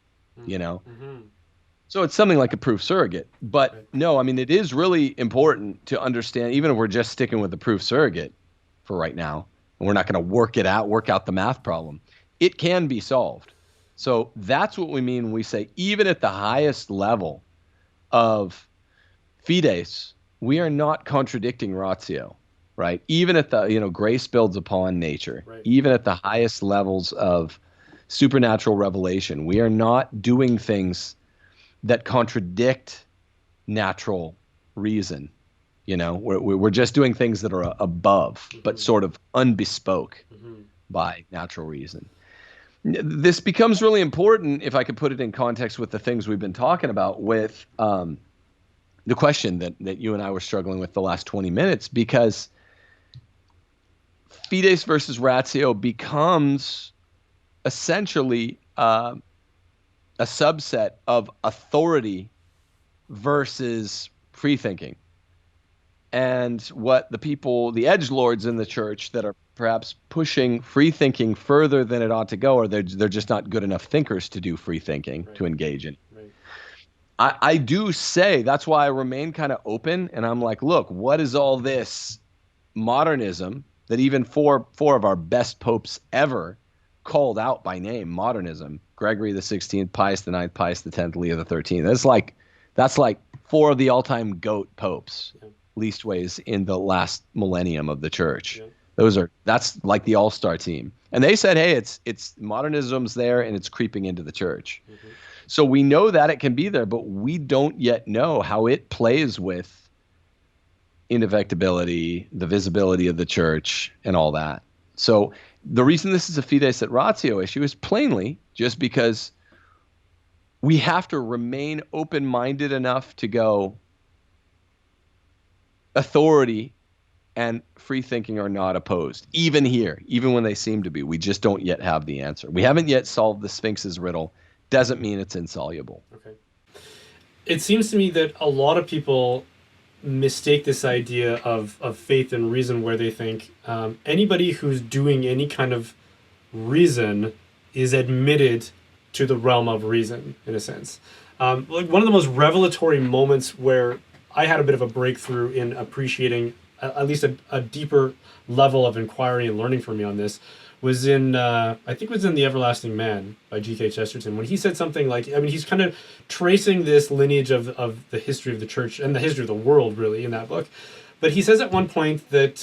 So it's something like a proof surrogate. But no, it is really important to understand, even if we're just sticking with the proof surrogate for right now, and we're not going to work out the math problem, it can be solved. So that's what we mean when we say, even at the highest level of fides, we are not contradicting ratio, right? Even at the, grace builds upon nature, even at the highest levels of supernatural revelation, we are not doing things that contradict natural reason. We're just doing things that are above, but sort of unbespoke by natural reason. This becomes really important, if I could put it in context with the things we've been talking about, with the question that you and I were struggling with the last 20 minutes, because fides versus ratio becomes essentially a subset of authority versus free thinking. and what the people, the edgelords in the church that are perhaps pushing free thinking further than it ought to go, or they're just not good enough thinkers to do free thinking to engage in. Right. I do say that's why I remain kind of open, and I'm like, look, what is all this modernism that even four of our best popes ever called out by name? Modernism: Gregory the 16th, Pius the 9th, Pius the 10th, Leo the 13th. That's like four of the all-time goat popes, leastways in the last millennium of the church. That's like the all-star team. And they said, hey, it's modernism's there and it's creeping into the church. Mm-hmm. So we know that it can be there, but we don't yet know how it plays with indefectibility, the visibility of the church, and all that. So the reason this is a fides et ratio issue is plainly just because we have to remain open-minded enough to go, authority and free thinking are not opposed, even here, even when they seem to be. We just don't yet have the answer. We haven't yet solved the Sphinx's riddle. Doesn't mean it's insoluble. Okay. It seems to me that a lot of people mistake this idea of faith and reason, where they think anybody who's doing any kind of reason is admitted to the realm of reason, in a sense. Like one of the most revelatory moments where I had a bit of a breakthrough in appreciating at least a deeper level of inquiry and learning for me on this was in, I think it was in The Everlasting Man by G.K. Chesterton, when he said something like, I mean, he's kind of tracing this lineage of the history of the church and the history of the world, really, in that book. But he says at one point that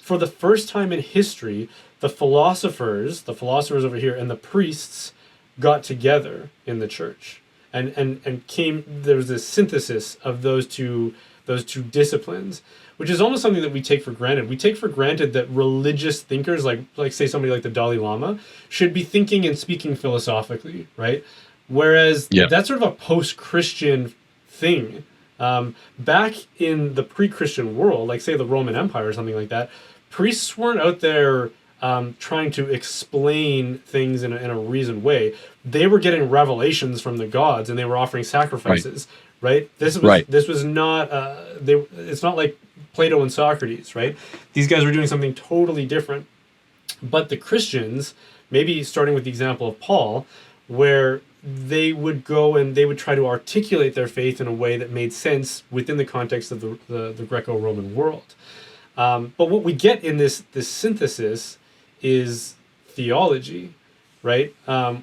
for the first time in history, the philosophers over here and the priests got together in the church. And there was this synthesis of those two disciplines, which is almost something that we take for granted. We take for granted that religious thinkers, like say somebody like the Dalai Lama, should be thinking and speaking philosophically, right? Whereas that's sort of a post-Christian thing. Back in the pre-Christian world, like say the Roman Empire or something like that, priests weren't out there trying to explain things in a reasoned way. They were getting revelations from the gods, and they were offering sacrifices. Right. This was not. It's not like Plato and Socrates. Right. These guys were doing something totally different. But the Christians, maybe starting with the example of Paul, where they would go and they would try to articulate their faith in a way that made sense within the context of the Greco-Roman world. But what we get in this synthesis is theology, right?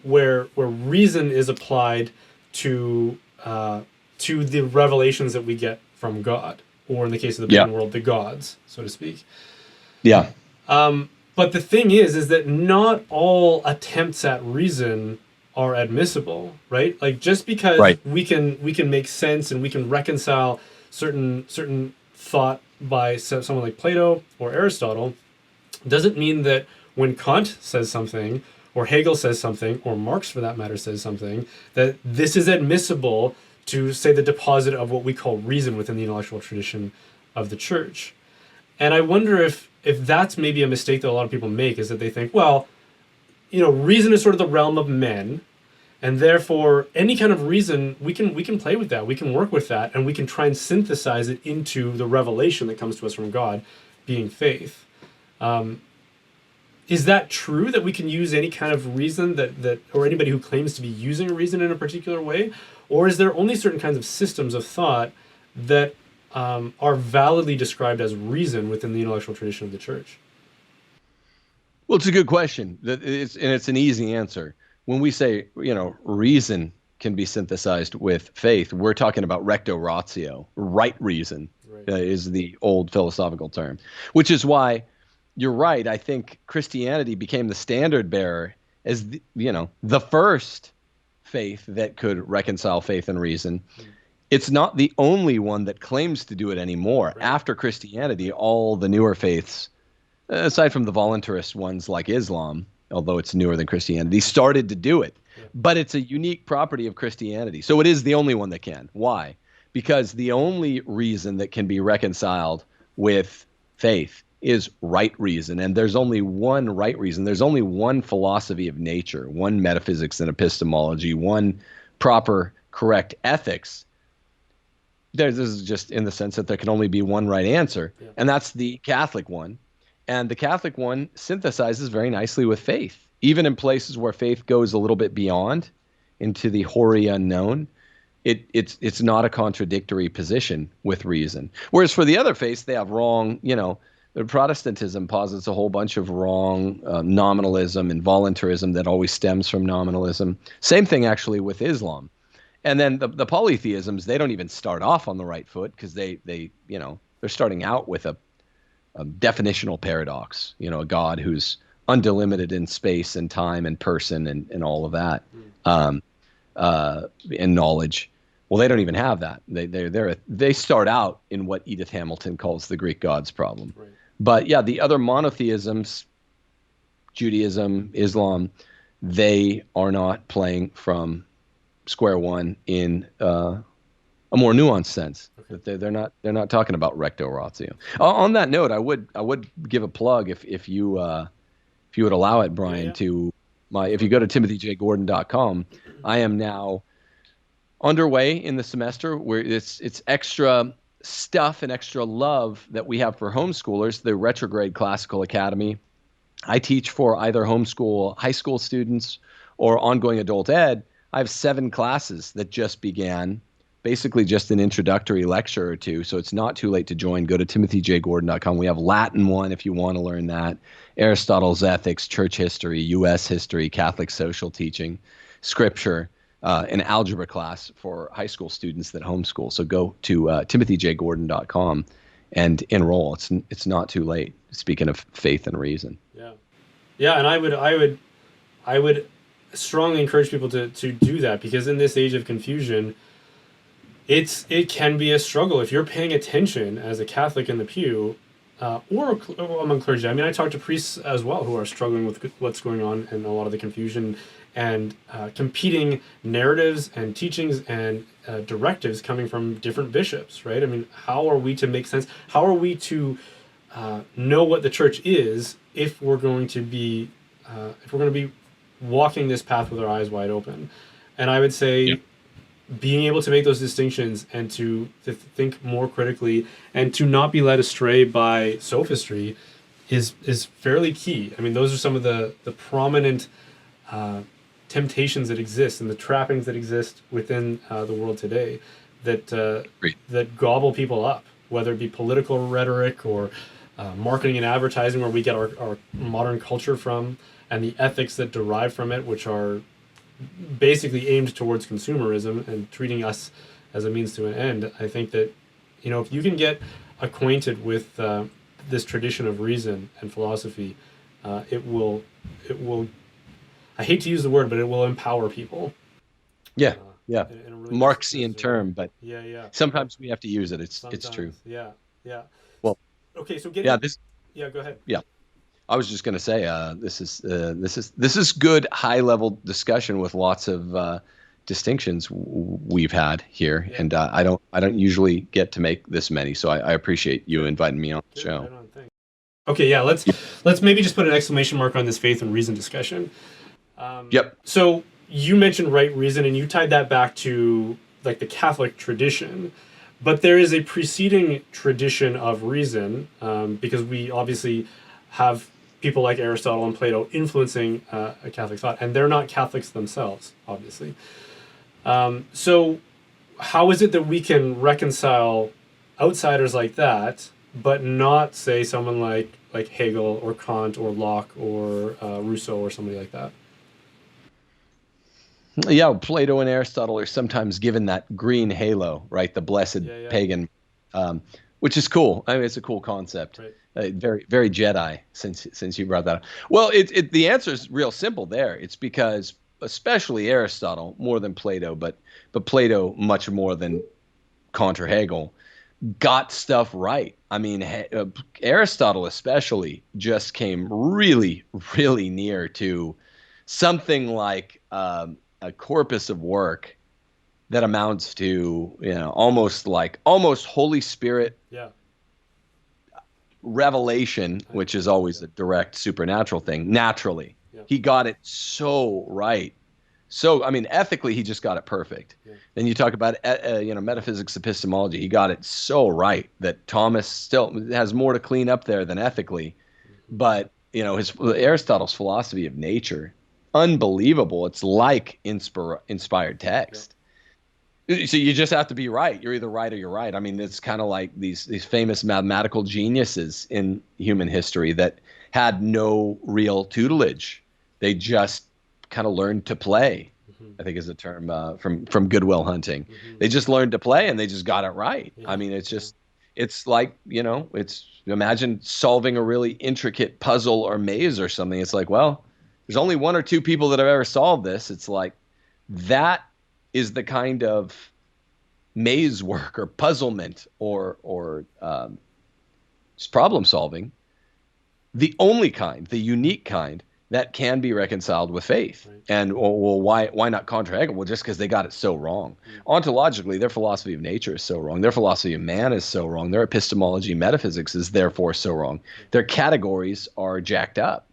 Where reason is applied to the revelations that we get from God, or in the case of the pagan world, the gods, so to speak. Yeah. But the thing is that not all attempts at reason are admissible, right? Like just because we can make sense and we can reconcile certain thought by someone like Plato or Aristotle, doesn't mean that when Kant says something, or Hegel says something, or Marx for that matter says something, that this is admissible to say the deposit of what we call reason within the intellectual tradition of the church. And I wonder if that's maybe a mistake that a lot of people make, is that they think, well, reason is sort of the realm of men, and therefore any kind of reason, we can play with that, we can work with that, and we can try and synthesize it into the revelation that comes to us from God, being faith. Is that true, that we can use any kind of reason that or anybody who claims to be using reason in a particular way? Or is there only certain kinds of systems of thought that are validly described as reason within the intellectual tradition of the church? Well, it's a good question. It's an easy answer. When we say, reason can be synthesized with faith, we're talking about recto ratio, right reason, is the old philosophical term, which is why you're right. I think Christianity became the standard bearer as the first faith that could reconcile faith and reason. It's not the only one that claims to do it anymore. Right. After Christianity, all the newer faiths, aside from the voluntarist ones like Islam, although it's newer than Christianity, started to do it. Yeah. But it's a unique property of Christianity. So it is the only one that can. Why? Because the only reason that can be reconciled with faith is right reason. And there's only one right reason. There's only one philosophy of nature, one metaphysics and epistemology, one proper, correct ethics this is just in the sense that there can only be one right answer, Yeah. and that's the Catholic one. And the Catholic one synthesizes very nicely with faith, even in places where faith goes a little bit beyond into the hoary unknown. It's not a contradictory position with reason. Whereas for the other faiths, they have wrong, Protestantism posits a whole bunch of wrong nominalism and voluntarism that always stems from nominalism. Same thing actually with Islam. And then the polytheisms, they don't even start off on the right foot because they're starting out with a definitional paradox, a God who's undelimited in space and time and person and all of that, and knowledge. Well, they don't even have that. They start out in what Edith Hamilton calls the Greek gods problem. Right. But yeah, the other monotheisms, Judaism, Islam, they are not playing from square one in a more nuanced sense. Okay. That they're not talking about recto ratio. On that note, I would give a plug if you would allow it, Brian, to if you go to timothyjgordon.com, I am now underway in the semester where it's extra stuff and extra love that we have for homeschoolers, the Retrograde Classical Academy. I teach for either homeschool high school students or ongoing adult ed. I have 7 classes that just began, basically just an introductory lecture or two. So it's not too late to join. Go to timothyjgordon.com. We have Latin 1 if you want to learn that, Aristotle's Ethics, Church History, U.S. History, Catholic Social Teaching, Scripture, an algebra class for high school students that homeschool. So go to timothyjgordon.com and enroll. It's not too late. Speaking of faith and reason. Yeah, yeah, and I would strongly encourage people to do that, because in this age of confusion, it can be a struggle if you're paying attention as a Catholic in the pew, or among clergy. I mean, I talk to priests as well who are struggling with what's going on and a lot of the confusion and competing narratives and teachings and directives coming from different bishops, right? I mean, how are we to make sense? How are we to know what the church is if we're going to be walking this path with our eyes wide open? And I would say being able to make those distinctions and to think more critically and to not be led astray by sophistry is fairly key. I mean, those are some of the prominent temptations that exist and the trappings that exist within the world today that gobble people up, whether it be political rhetoric or marketing and advertising, where we get our modern culture from, and the ethics that derive from it, which are basically aimed towards consumerism and treating us as a means to an end. I think that, if you can get acquainted with this tradition of reason and philosophy, it will, I hate to use the word, but it will empower people. Yeah, In a really Marxian term, but yeah. sometimes we have to use it. It's true. Yeah. Well, Okay, so go ahead. Yeah, I was just going to say this is good high level discussion with lots of distinctions we've had here, and I don't usually get to make this many, so I appreciate you inviting me on the show. Right on, thanks. Okay, yeah, let's maybe just put an exclamation mark on this faith and reason discussion. Yep. So you mentioned right reason, and you tied that back to like the Catholic tradition, but there is a preceding tradition of reason, because we obviously have people like Aristotle and Plato influencing a Catholic thought, and they're not Catholics themselves, obviously. So how is it that we can reconcile outsiders like that, but not say someone like Hegel or Kant or Locke or Rousseau or somebody like that? Yeah, Plato and Aristotle are sometimes given that green halo, right? The blessed pagan, which is cool. I mean, it's a cool concept. Right. Very, very Jedi, since you brought that up. Well, the answer is real simple there. It's because especially Aristotle, more than Plato, but Plato much more than Kant or Hegel, got stuff right. I mean, Aristotle especially just came really, really near to something like a corpus of work that amounts to almost Holy Spirit revelation, which is always a direct supernatural thing. Naturally, he got it so right So, I mean, ethically, he just got it perfect. Yeah. Then you talk about, metaphysics, epistemology. He got it so right that Thomas still has more to clean up there than ethically. But, his Aristotle's philosophy of nature, unbelievable. It's like inspired text. So you just have to be right. You're either right or you're right. I mean, it's kind of like these famous mathematical geniuses in human history that had no real tutelage. They just kind of learned to play. I think is the term from Good Will Hunting. They just learned to play and they just got it right. Yeah. I mean, it's like, it's imagine solving a really intricate puzzle or maze or something. It's like, well, there's only one or two people that have ever solved this. It's like that is the kind of maze work or puzzlement or just problem solving, the only kind, the unique kind that can be reconciled with faith. Right. And well, why not contra Hegel? Well, just because they got it so wrong. Ontologically, their philosophy of nature is so wrong. Their philosophy of man is so wrong. Their epistemology, metaphysics is therefore so wrong. Their categories are jacked up.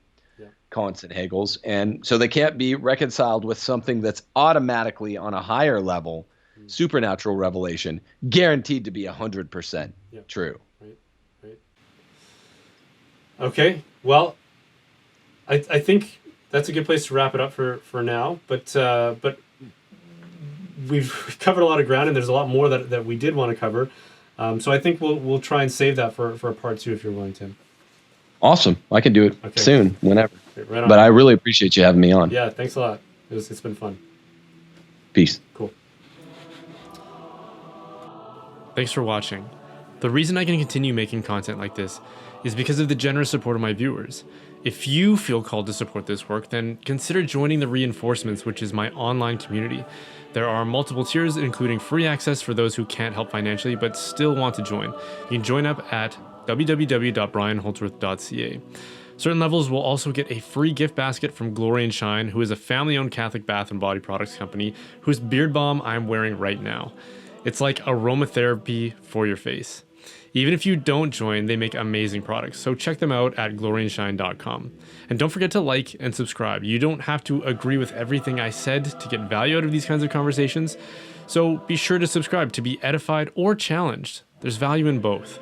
Kant's and Hegel's, and so they can't be reconciled with something that's automatically on a higher level, supernatural revelation, guaranteed to be 100% true. Right. Okay, well, I think that's a good place to wrap it up for now. But we've covered a lot of ground, and there's a lot more that we did want to cover. So I think we'll try and save that for a part 2 if you're willing, Tim. Awesome. I can do it soon, whenever. Right on. But I really appreciate you having me on. Yeah, thanks a lot. It's been fun. Peace. Cool. Thanks for watching. The reason I can continue making content like this is because of the generous support of my viewers. If you feel called to support this work, then consider joining the Reinforcements, which is my online community. There are multiple tiers, including free access for those who can't help financially but still want to join. You can join up at www.brianholdsworth.ca. Certain levels will also get a free gift basket from Glory and Shine, who is a family-owned Catholic bath and body products company whose beard balm I'm wearing right now. It's like aromatherapy for your face. Even if you don't join, they make amazing products, so check them out at gloryandshine.com. And don't forget to like and subscribe. You don't have to agree with everything I said to get value out of these kinds of conversations, so be sure to subscribe to be edified or challenged. There's value in both.